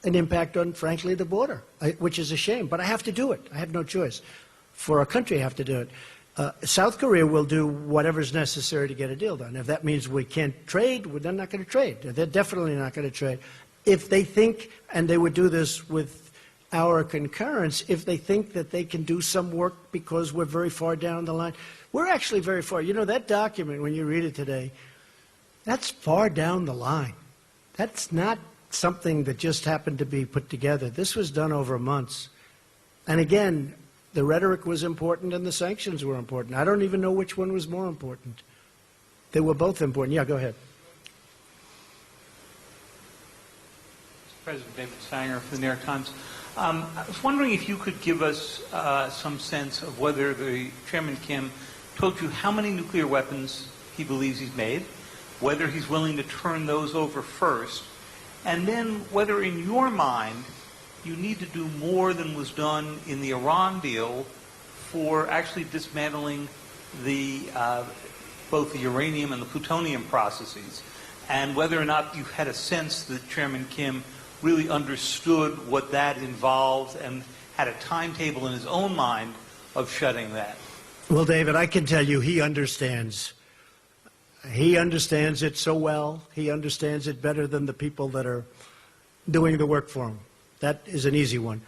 an impact on, frankly, the border, which is a shame. But I have to do it. I have no choice. For our country, I have to do it. South Korea will do whatever's necessary to get a deal done. If that means we can't trade, well, they're not going to trade. They're definitely not going to trade. if they think, and they would do this with our concurrence, if they think that they can do some work because we're very far down the line. We're actually very far. You know, that document, when you read it today, that's far down the line. That's not something that just happened to be put together. This was done over months. And again, the rhetoric was important and the sanctions were important. I don't even know which one was more important. They were both important. Yeah, go ahead. President David Sanger for the New York Times. I was wondering if you could give us some sense of whether the Chairman Kim told you how many nuclear weapons he believes he's made, whether he's willing to turn those over first, and then whether in your mind you need to do more than was done in the Iran deal for actually dismantling the both the uranium and the plutonium processes, and whether or not you had a sense that Chairman Kim really understood what that involved and had a timetable in his own mind of shutting that. Well, David, I can tell you he understands. He understands it so well. He understands it better than the people that are doing the work for him. That is an easy one.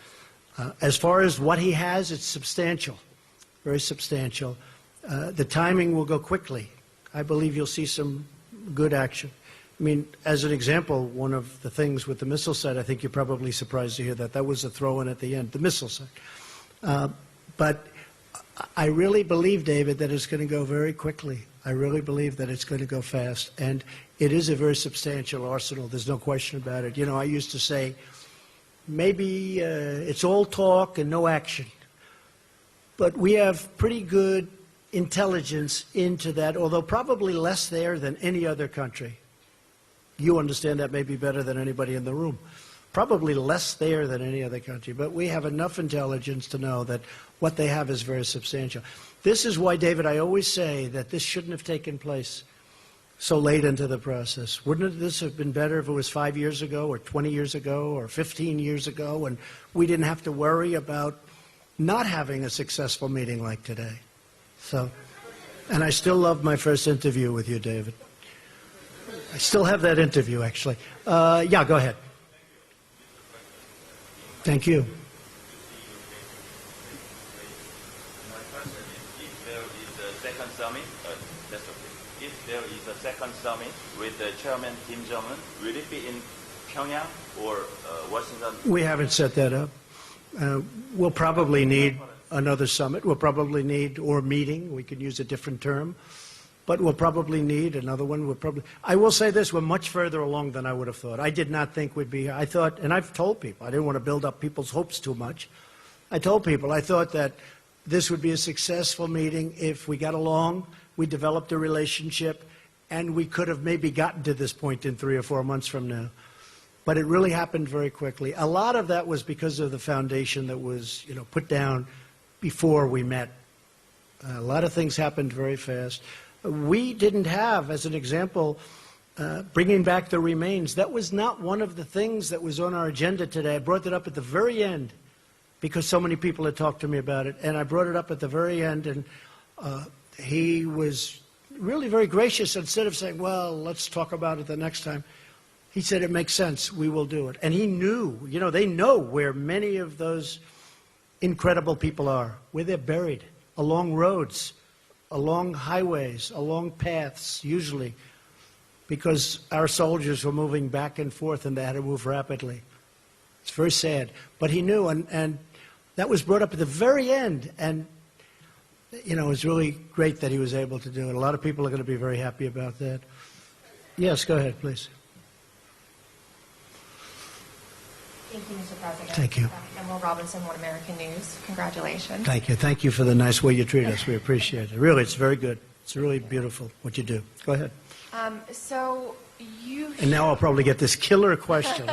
As far as what he has, it's substantial, very substantial. The timing will go quickly. I believe you'll see some good action. I mean, as an example, one of the things with the missile site, I think you're probably surprised to hear that. That was a throw-in at the end, the missile site. But I really believe, David, that it's going to go very quickly. I really believe that it's going to go fast. And it is a very substantial arsenal. There's no question about it. You know, I used to say, maybe it's all talk and no action. But we have pretty good intelligence into that, although probably less there than any other country. You understand that maybe better than anybody in the room. Probably less there than any other country, but we have enough intelligence to know that what they have is very substantial. This is why, David, I always say that this shouldn't have taken place so late into the process. Wouldn't this have been better if it was 5 years ago or 20 years ago or 15 years ago and we didn't have to worry about not having a successful meeting like today? So, and I still love my first interview with you, David. I still have that interview, actually. Yeah, go ahead. Thank you. My question is, if there is a second summit, if there is a second summit with Chairman Kim Jong-un, will it be in Pyongyang or Washington? We haven't set that up. We'll probably need another summit. We'll probably need, or meeting, we could use a different term. But we'll probably need another one. I will say this, we're much further along than I would have thought. I did not think we'd be here. I thought, and I've told people, I didn't want to build up people's hopes too much. I told people, I thought that this would be a successful meeting if we got along, we developed a relationship, and we could have maybe gotten to this point in 3 or 4 months from now. But it really happened very quickly. A lot of that was because of the foundation that was, put down before we met. A lot of things happened very fast. We didn't have, as an example, bringing back the remains. That was not one of the things that was on our agenda today. I brought it up at the very end because so many people had talked to me about it. And I brought it up at the very end, and he was really very gracious. Instead of saying, well, let's talk about it the next time, he said, it makes sense. We will do it. And he knew, they know where many of those incredible people are, where they're buried, along roads, along highways, along paths, usually, because our soldiers were moving back and forth and they had to move rapidly. It's very sad. But he knew, and that was brought up at the very end. And, it was really great that he was able to do it. A lot of people are going to be very happy about that. Yes, go ahead, please. Thank you, Mr. President. Thank you. Emerald Robinson, One American News. Congratulations. Thank you. Thank you for the nice way you treat us. We appreciate it. Really, it's very good. It's really beautiful what you do. Go ahead. So you... And now I'll probably get this killer question.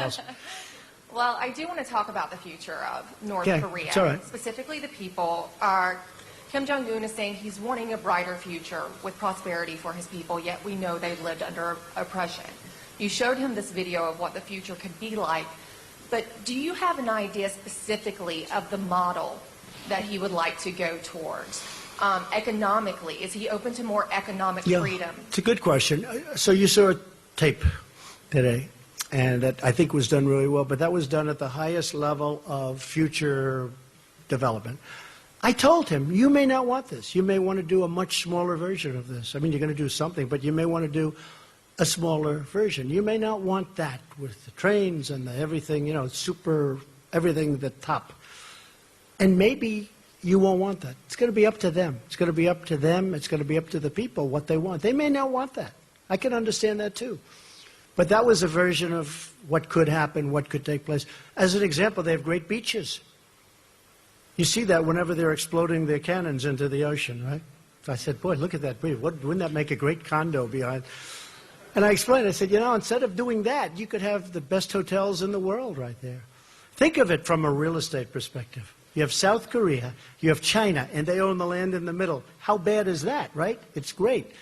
Well, I do want to talk about the future of North Korea. It's all right. Specifically the people. Kim Jong-un is saying he's wanting a brighter future with prosperity for his people, yet we know they've lived under oppression. You showed him this video of what the future could be like. But do you have an idea specifically of the model that he would like to go towards? Economically, is he open to more economic freedom? It's a good question. So you saw a tape today, and that I think was done really well, but that was done at the highest level of future development. I told him, you may not want this. You may want to do a much smaller version of this. I mean, you're going to do something, but you may want to do a smaller version. You may not want that with the trains and the everything, you know, super, everything at the top. And maybe you won't want that. It's going to be up to them. It's going to be up to them. It's going to be up to the people what they want. They may not want that. I can understand that too. But that was a version of what could happen, what could take place. As an example, they have great beaches. You see that whenever they're exploding their cannons into the ocean, right? So I said, boy, look at that bridge. Wouldn't that make a great condo behind? And I explained, I said, you know, instead of doing that, you could have the best hotels in the world right there. Think of it from a real estate perspective. You have South Korea, you have China, and they own the land in the middle. How bad is that, right? It's great.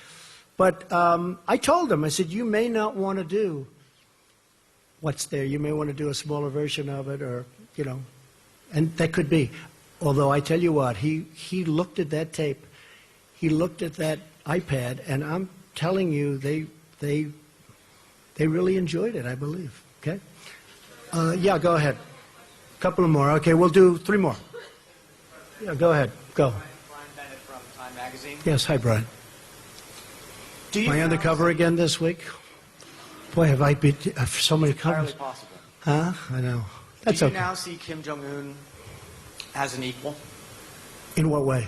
But I told them, I said, you may not want to do what's there. You may want to do a smaller version of it, or, you know, and that could be. Although I tell you what, he looked at that tape, he looked at that iPad, and I'm telling you, they really enjoyed it, I believe. Okay? Yeah, go ahead. A couple more. Okay, we'll do 3 more. Yeah, go ahead. Go. Brian Bennett from Time Magazine. Yes, hi, Brian. Am I on the cover again this week? Boy, have I been so many covers. Entirely possible. Huh? I know. That's Do you okay. now see Kim Jong-un as an equal? In what way?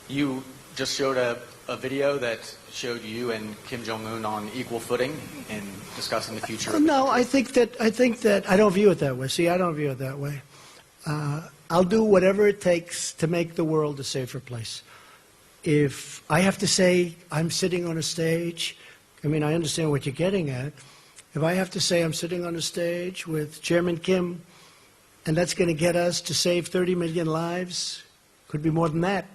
You just showed a video that showed you and Kim Jong-un on equal footing in discussing the future. No, I think that I don't view it that way. See, I don't view it that way. I'll do whatever it takes to make the world a safer place. If I have to say I'm sitting on a stage, I mean, I understand what you're getting at. If I have to say I'm sitting on a stage with Chairman Kim, and that's going to get us to save 30 million lives, could be more than that,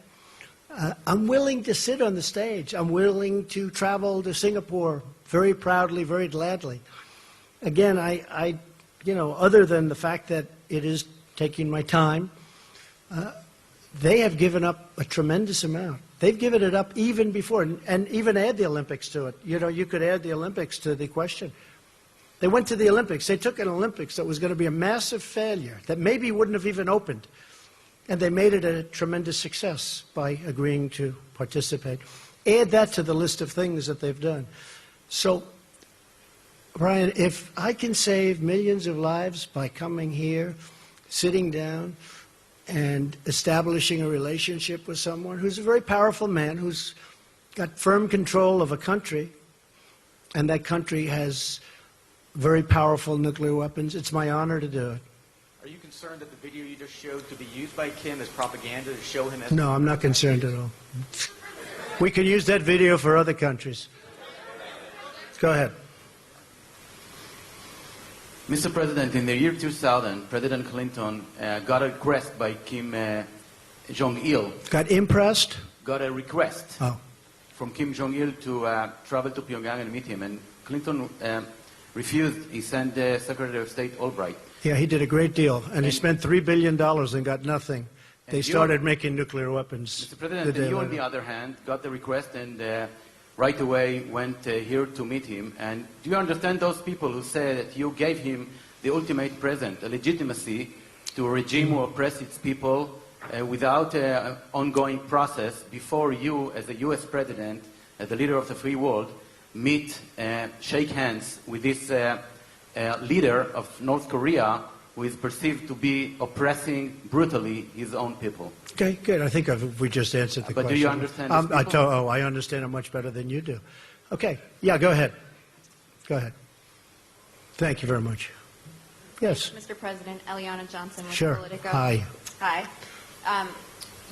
I'm willing to sit on the stage. I'm willing to travel to Singapore very proudly, very gladly. Again, I you know, other than the fact that it is taking my time, they have given up a tremendous amount. They've given it up even before, and even add the Olympics to it. You know, you could add the Olympics to the question. They went to the Olympics. They took an Olympics that was going to be a massive failure, that maybe wouldn't have even opened. And they made it a tremendous success by agreeing to participate. Add that to the list of things that they've done. So, Brian, if I can save millions of lives by coming here, sitting down, and establishing a relationship with someone who's a very powerful man, who's got firm control of a country, and that country has very powerful nuclear weapons, it's my honor to do it. Are you concerned that the video you just showed could be used by Kim as propaganda to show him as... No, I'm not concerned at all. We can use that video for other countries. Go ahead. Mr. President, in the year 2000, President Clinton got a request by Kim Jong-il. Got impressed? Got a request from Kim Jong-il to travel to Pyongyang and meet him. And Clinton refused. He sent Secretary of State Albright. Yeah, he did a great deal. And he spent $3 billion and got nothing. They started making nuclear weapons. Mr. President, and you, on the other hand, got the request and right away went here to meet him. And do you understand those people who say that you gave him the ultimate present, a legitimacy to a regime who oppresses its people without an ongoing process before you, as a U.S. president, as the leader of the free world, meet, shake hands with this leader of North Korea who is perceived to be oppressing brutally his own people? Okay, good. I think we just answered the question. But do you understand this I understand it much better than you do. Okay. Yeah, go ahead. Go ahead. Thank you very much. Yes. Mr. President, Eliana Johnson with Sure. Politico. Hi. Hi.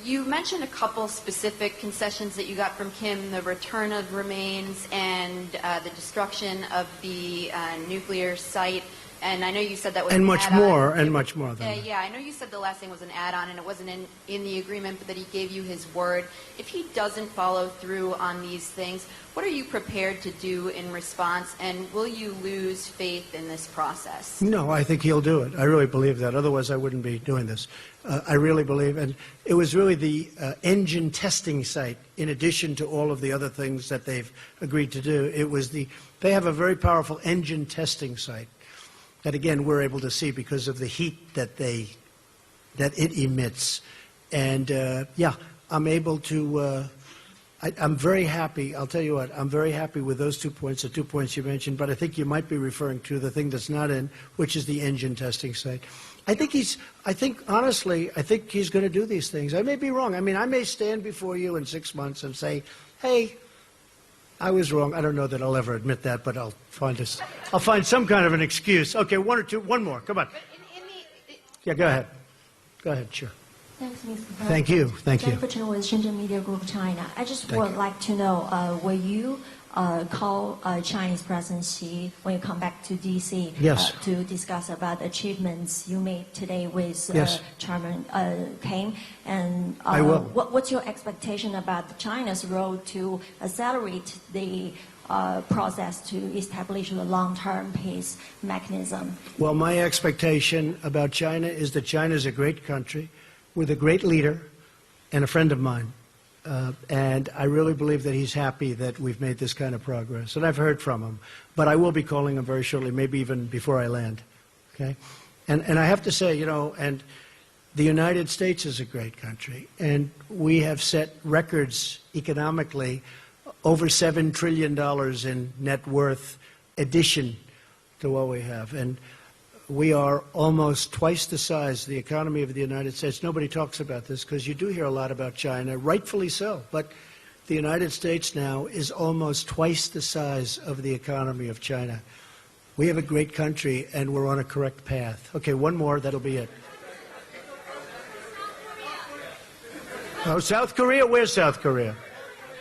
You mentioned a couple specific concessions that you got from Kim, the return of remains and the destruction of the nuclear site. And I know you said that was And an much add-on. more, and much more than that. Yeah, I know you said the last thing was an add-on and it wasn't in the agreement, but that he gave you his word. If he doesn't follow through on these things, what are you prepared to do in response, and will you lose faith in this process? No, I think he'll do it. I really believe that. Otherwise, I wouldn't be doing this. I really believe, and it was really the engine testing site, in addition to all of the other things that they've agreed to do. It was they have a very powerful engine testing site that, again, we're able to see because of the heat that it emits. And yeah, I'm able to. I'm very happy. I'll tell you what. I'm very happy with those 2 points, the 2 points you mentioned. But I think you might be referring to the thing that's not in, which is the engine testing site. Honestly, I think he's going to do these things. I may be wrong. I mean, I may stand before you in 6 months and say, "Hey, I was wrong." I don't know that I'll ever admit that, but I'll find some kind of an excuse. Okay, one more. Come on. Yeah, go ahead. Go ahead, sure. Thanks, Mr. President. Thank you. Thank you. Jennifer Chen with Shenzhen Media Group China. I just would like to know, will you call Chinese President Xi when you come back to D.C. Yes. To discuss about achievements you made today with Yes. Chairman Kim? And I will. What's your expectation about China's role to accelerate the process to establish a long-term peace mechanism? Well, my expectation about China is that China is a great country with a great leader and a friend of mine. And I really believe that he's happy that we've made this kind of progress. And I've heard from him. But I will be calling him very shortly, maybe even before I land. Okay? And I have to say, and the United States is a great country. And we have set records economically, over $7 trillion in net worth addition to what we have. And we are almost twice the size of the economy of the United States. Nobody talks about this because you do hear a lot about China, rightfully so. But the United States now is almost twice the size of the economy of China. We have a great country, and we're on a correct path. Okay, one more, that'll be it. Oh, South Korea? Where's South Korea?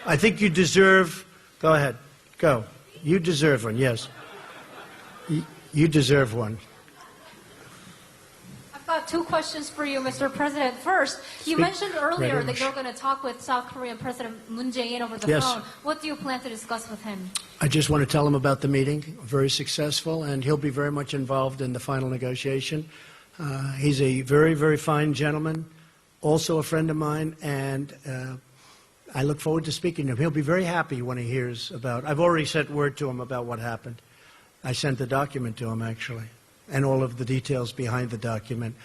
I think you deserve, go ahead, go. You deserve one, yes. You deserve one. I've got 2 questions for you, Mr. President. First, you mentioned earlier that you're going to talk with South Korean President Moon Jae-in over the phone. What do you plan to discuss with him? I just want to tell him about the meeting. Very successful, and he'll be very much involved in the final negotiation. He's a very, very fine gentleman, also a friend of mine, and I look forward to speaking to him. He'll be very happy when he hears about. I've already sent word to him about what happened. I sent the document to him, actually, and all of the details behind the document.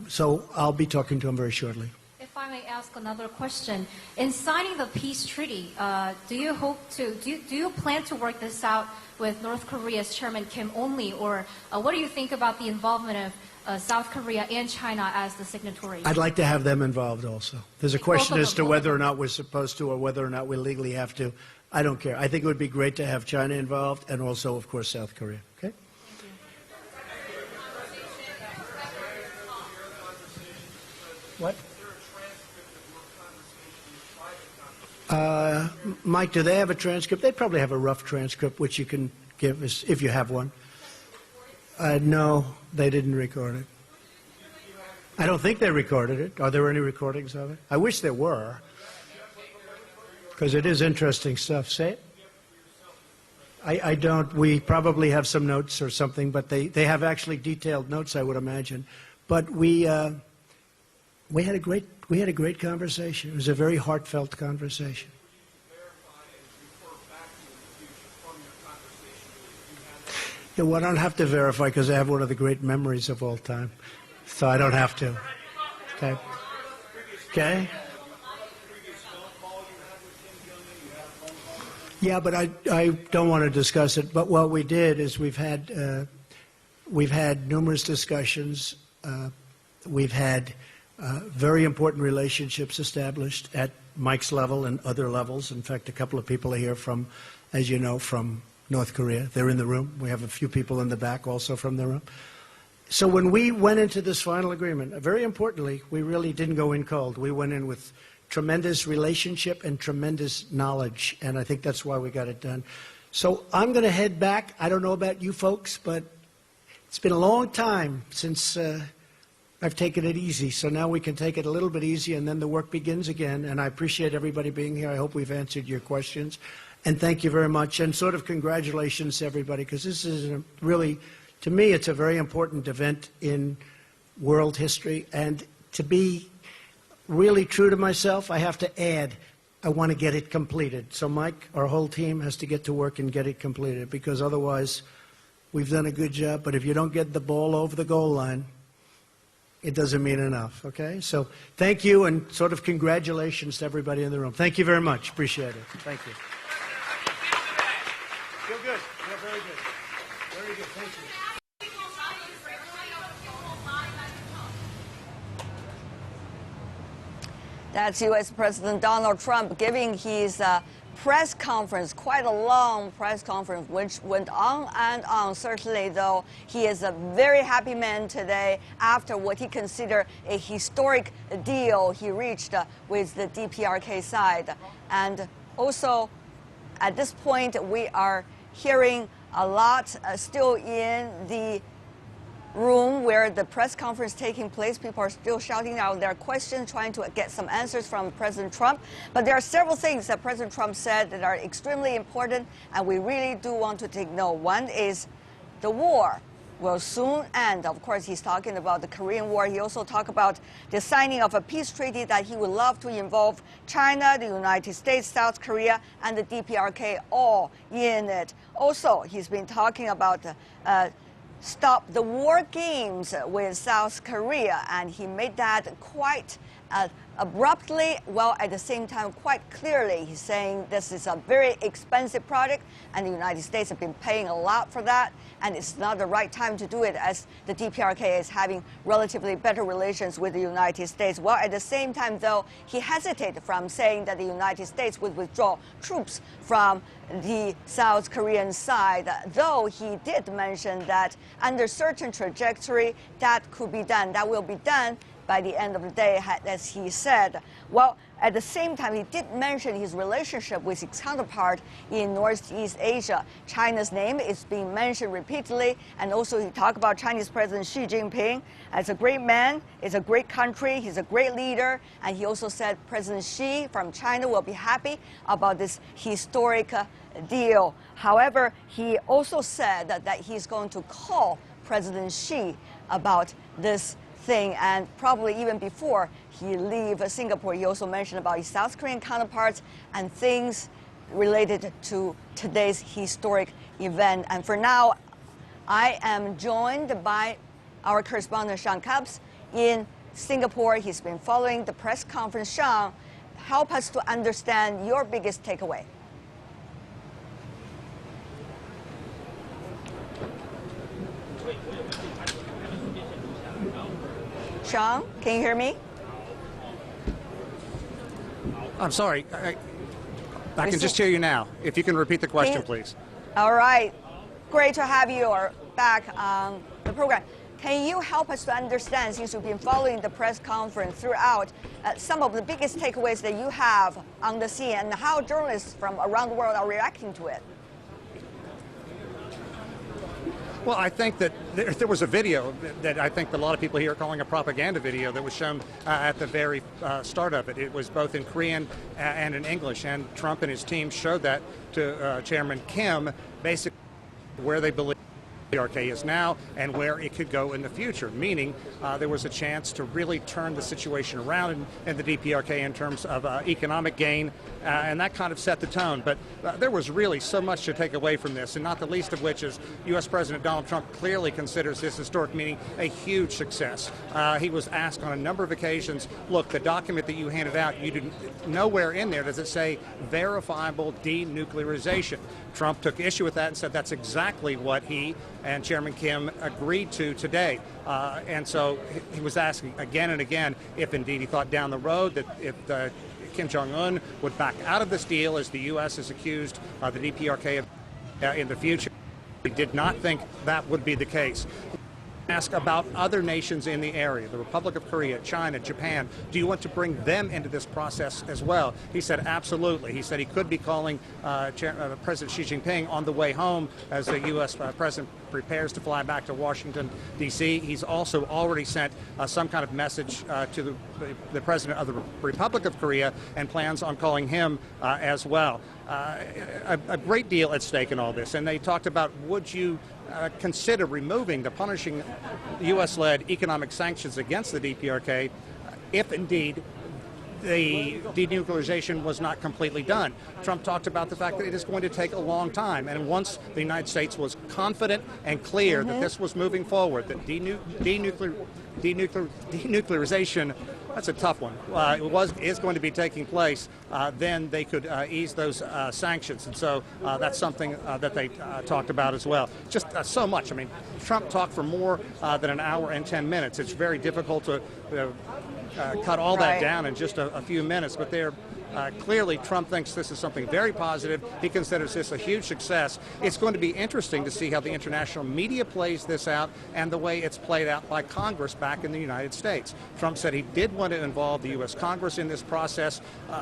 So I'll be talking to him very shortly. If I may ask another question, in signing the peace treaty, do you plan to work this out with North Korea's Chairman Kim only, or what do you think about the involvement of South Korea and China as the signatories? I'd like to have them involved also. There's a question as to whether or not we're supposed to or whether or not we legally have to. I don't care. I think it would be great to have China involved and also, of course, South Korea. Okay? What? Mike, do they have a transcript? They probably have a rough transcript, which you can give us if you have one. No, they didn't record it. I don't think they recorded it. Are there any recordings of it? I wish there were, because it is interesting stuff. Say it. I don't. We probably have some notes or something, but they have actually detailed notes, I would imagine. But we had a great conversation. It was a very heartfelt conversation. Yeah, well, I don't have to verify because I have one of the great memories of all time, so I don't have to. Okay. Okay. Yeah, but I don't want to discuss it. But what we did is we've had numerous discussions. We've had very important relationships established at Mike's level and other levels. In fact, a couple of people are here from, as you know, from North Korea. They're in the room. We have a few people in the back also from the room. So when we went into this final agreement, very importantly, we really didn't go in cold. We went in with tremendous relationship and tremendous knowledge, and I think that's why we got it done. So I'm going to head back. I don't know about you folks, but It's been a long time since I've taken it easy, so now we can take it a little bit easy, and then the work begins again. And I appreciate everybody being here. I hope we've answered your questions. And thank you very much. And sort of congratulations to everybody, because this is really, to me, it's a very important event in world history. And to be really true to myself, I have to add, I want to get it completed. So Mike, our whole team has to get to work and get it completed, because otherwise we've done a good job. But if you don't get the ball over the goal line, it doesn't mean enough, okay? So thank you, and sort of congratulations to everybody in the room. Thank you very much. Appreciate it. Thank you. Feel good. Feel very good. Very good. Thank you. That's U.S. President Donald Trump giving his press conference, quite a long press conference, which went on and on. Certainly, though, he is a very happy man today after what he considered a historic deal he reached with the DPRK side. And also, at this point, we are hearing a lot still in the room where the press conference taking place. People are still shouting out their questions, trying to get some answers from President Trump. But there are several things that President Trump said that are extremely important, and we really do want to take note. One is the war will soon end. Of course, he's talking about the Korean War. He also talked about the signing of a peace treaty that he would love to involve China, the United States, South Korea, and the DPRK all in it. Also, he's been talking about stop the war games with South Korea, and he made that quite abruptly, while at the same time quite clearly. He's saying this is a very expensive project, and the United States have been paying a lot for that, and it's not the right time to do it, as the DPRK is having relatively better relations with the United States. While at the same time, though, he hesitated from saying that the United States would withdraw troops from the South Korean side, though he did mention that under certain trajectory that could be done, that will be done by the end of the day, as he said. Well, at the same time, he did mention his relationship with his counterpart in Northeast Asia. China's name is being mentioned repeatedly, and also he talked about Chinese President Xi Jinping as a great man, it's a great country, he's a great leader, and he also said President Xi from China will be happy about this historic deal. However, he also said that he's going to call President Xi about this thing, and probably even before he leaves Singapore. He also mentioned about his South Korean counterparts and things related to today's historic event. And for now, I am joined by our correspondent Sean Cubs in Singapore. He's been following the press conference. Sean, help us to understand your biggest takeaway. Sean, can you hear me? I'm sorry. I can just hear you now. If you can repeat the question, please. All right. Great to have you back on the program. Can you help us to understand, since you've been following the press conference throughout, some of the biggest takeaways that you have on the scene and how journalists from around the world are reacting to it? Well, I think that there was a video that I think a lot of people here are calling a propaganda video that was shown at the very start of it. It was both in Korean and in English, and Trump and his team showed that to Chairman Kim, basically where they believe the DPRK is now and where it could go in the future, meaning there was a chance to really turn the situation around in the DPRK in terms of economic gain, and that kind of set the tone. But there was really so much to take away from this, and not the least of which is U.S. President Donald Trump clearly considers this historic meeting a huge success. He was asked on a number of occasions, look, the document that you handed out, you didn't, nowhere in there does it say verifiable denuclearization. Trump took issue with that and said that's exactly what he and Chairman Kim agreed to today. And so he was asking again and again if indeed he thought down the road that if Kim Jong-un would back out of this deal, as the U.S. has accused the DPRK of in the future. He did not think that would be the case. Ask about other nations in the area, the Republic of Korea, China, Japan. Do you want to bring them into this process as well? He said absolutely. He said he could be calling President Xi Jinping on the way home as the U.S. President prepares to fly back to Washington, D.C. He's also already sent some kind of message to the president of the Republic of Korea and plans on calling him as well. A great deal at stake in all this. And they talked about, would you consider removing the punishing U.S.-led economic sanctions against the DPRK if indeed the denuclearization was not completely done. Trump talked about the fact that it is going to take a long time, and once the United States was confident and clear that this was moving forward, that denuclearization, that's a tough one, is going to be taking place, then they could ease those sanctions. And so that's something that they talked about as well. Just so much. I mean, Trump talked for more than an hour and 10 minutes. It's very difficult to cut all that down in just a few minutes, but they're clearly Trump thinks this is something very positive. He considers this a huge success. It's going to be interesting to see how the international media plays this out and the way it's played out by Congress back in the United States. Trump said he did want to involve the U.S. Congress in this process,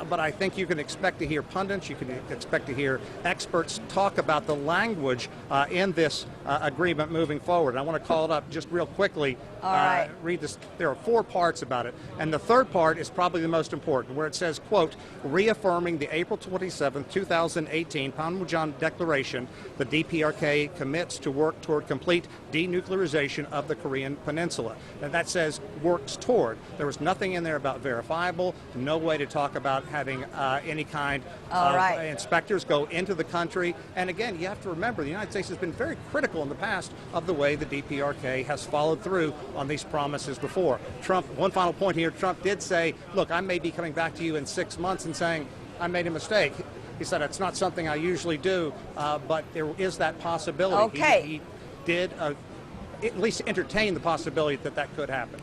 but I think you can expect to hear pundits, you can expect to hear experts talk about the language in this agreement moving forward. I want to call it up just real quickly. All right. Read this. There are 4 parts about it, and the third part is probably the most important, where it says, quote, reaffirming the April 27, 2018 Panmunjom Declaration, the DPRK commits to work toward complete denuclearization of the Korean Peninsula. And that says works toward. There was nothing in there about verifiable, no way to talk about having any kind of inspectors go into the country. And again, you have to remember, the United States has been very critical in the past of the way the DPRK has followed through on these promises before. Trump, one final point here, Trump did say, look, I may be coming back to you in 6 months and saying, I made a mistake. He said, it's not something I usually do, but there is that possibility. Okay. He did at least entertain the possibility that that could happen.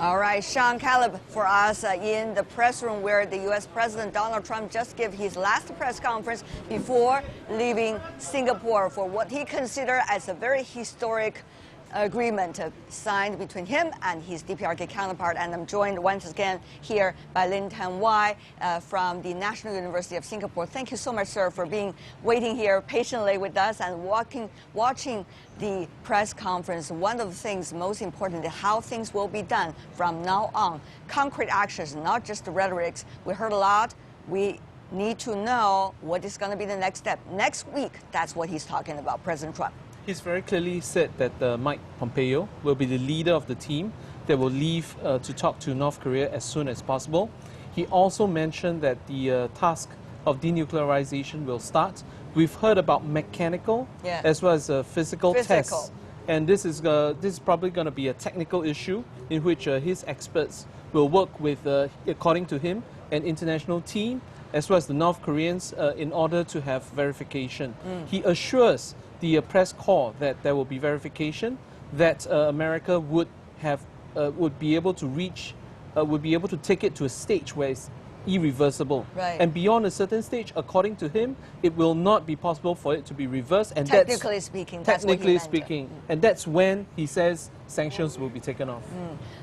All right, Sean Caleb for us in the press room where the U.S. President Donald Trump just gave his last press conference before leaving Singapore for what he considered as a very historic agreement signed between him and his DPRK counterpart. And I'm joined once again here by Lin Tan Wai from the National University of Singapore. Thank you so much, sir, for waiting here patiently with us and watching the press conference. One of the things most important is how things will be done from now on. Concrete actions, not just the rhetorics. We heard a lot. We need to know what is going to be the next step. Next week, that's what he's talking about, President Trump. He's very clearly said that Mike Pompeo will be the leader of the team that will leave to talk to North Korea as soon as possible. He also mentioned that the task of denuclearization will start. We've heard about mechanical as well as physical tests. And this is probably going to be a technical issue in which his experts will work with, according to him, an international team as well as the North Koreans in order to have verification. He assures the press corps that there will be verification, that America would be able to take it to a stage where it's irreversible. And beyond a certain stage, according to him, it will not be possible for it to be reversed. And technically speaking, that's what he meant. And that's when he says sanctions will be taken off.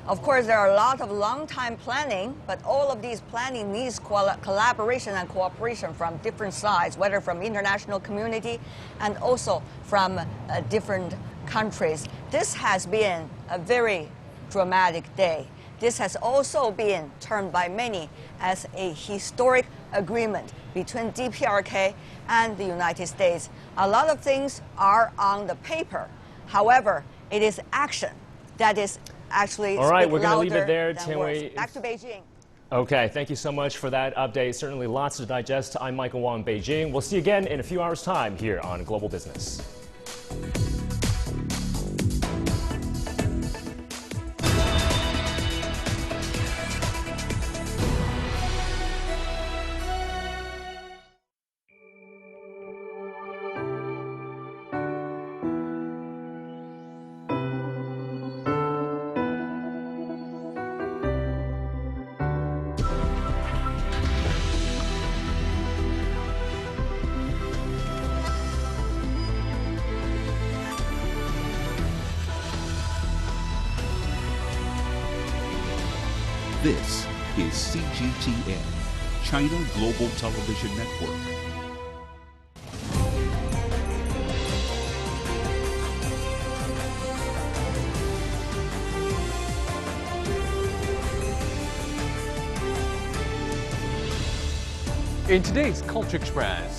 Of course, there are a lot of long-time planning, but all of these planning needs collaboration and cooperation from different sides, whether from international community and also from different countries. This has been a very dramatic day. This has also been termed by many as a historic agreement between DPRK and the United States. A lot of things are on the paper. However, it is action that is actually all right, we're going to leave it there. Back to Beijing. Okay, thank you so much for that update. Certainly lots to digest. I'm Michael Wong in Beijing. We'll see you again in a few hours' time here on Global Business. This is CGTN, China Global Television Network. In today's Culture Express,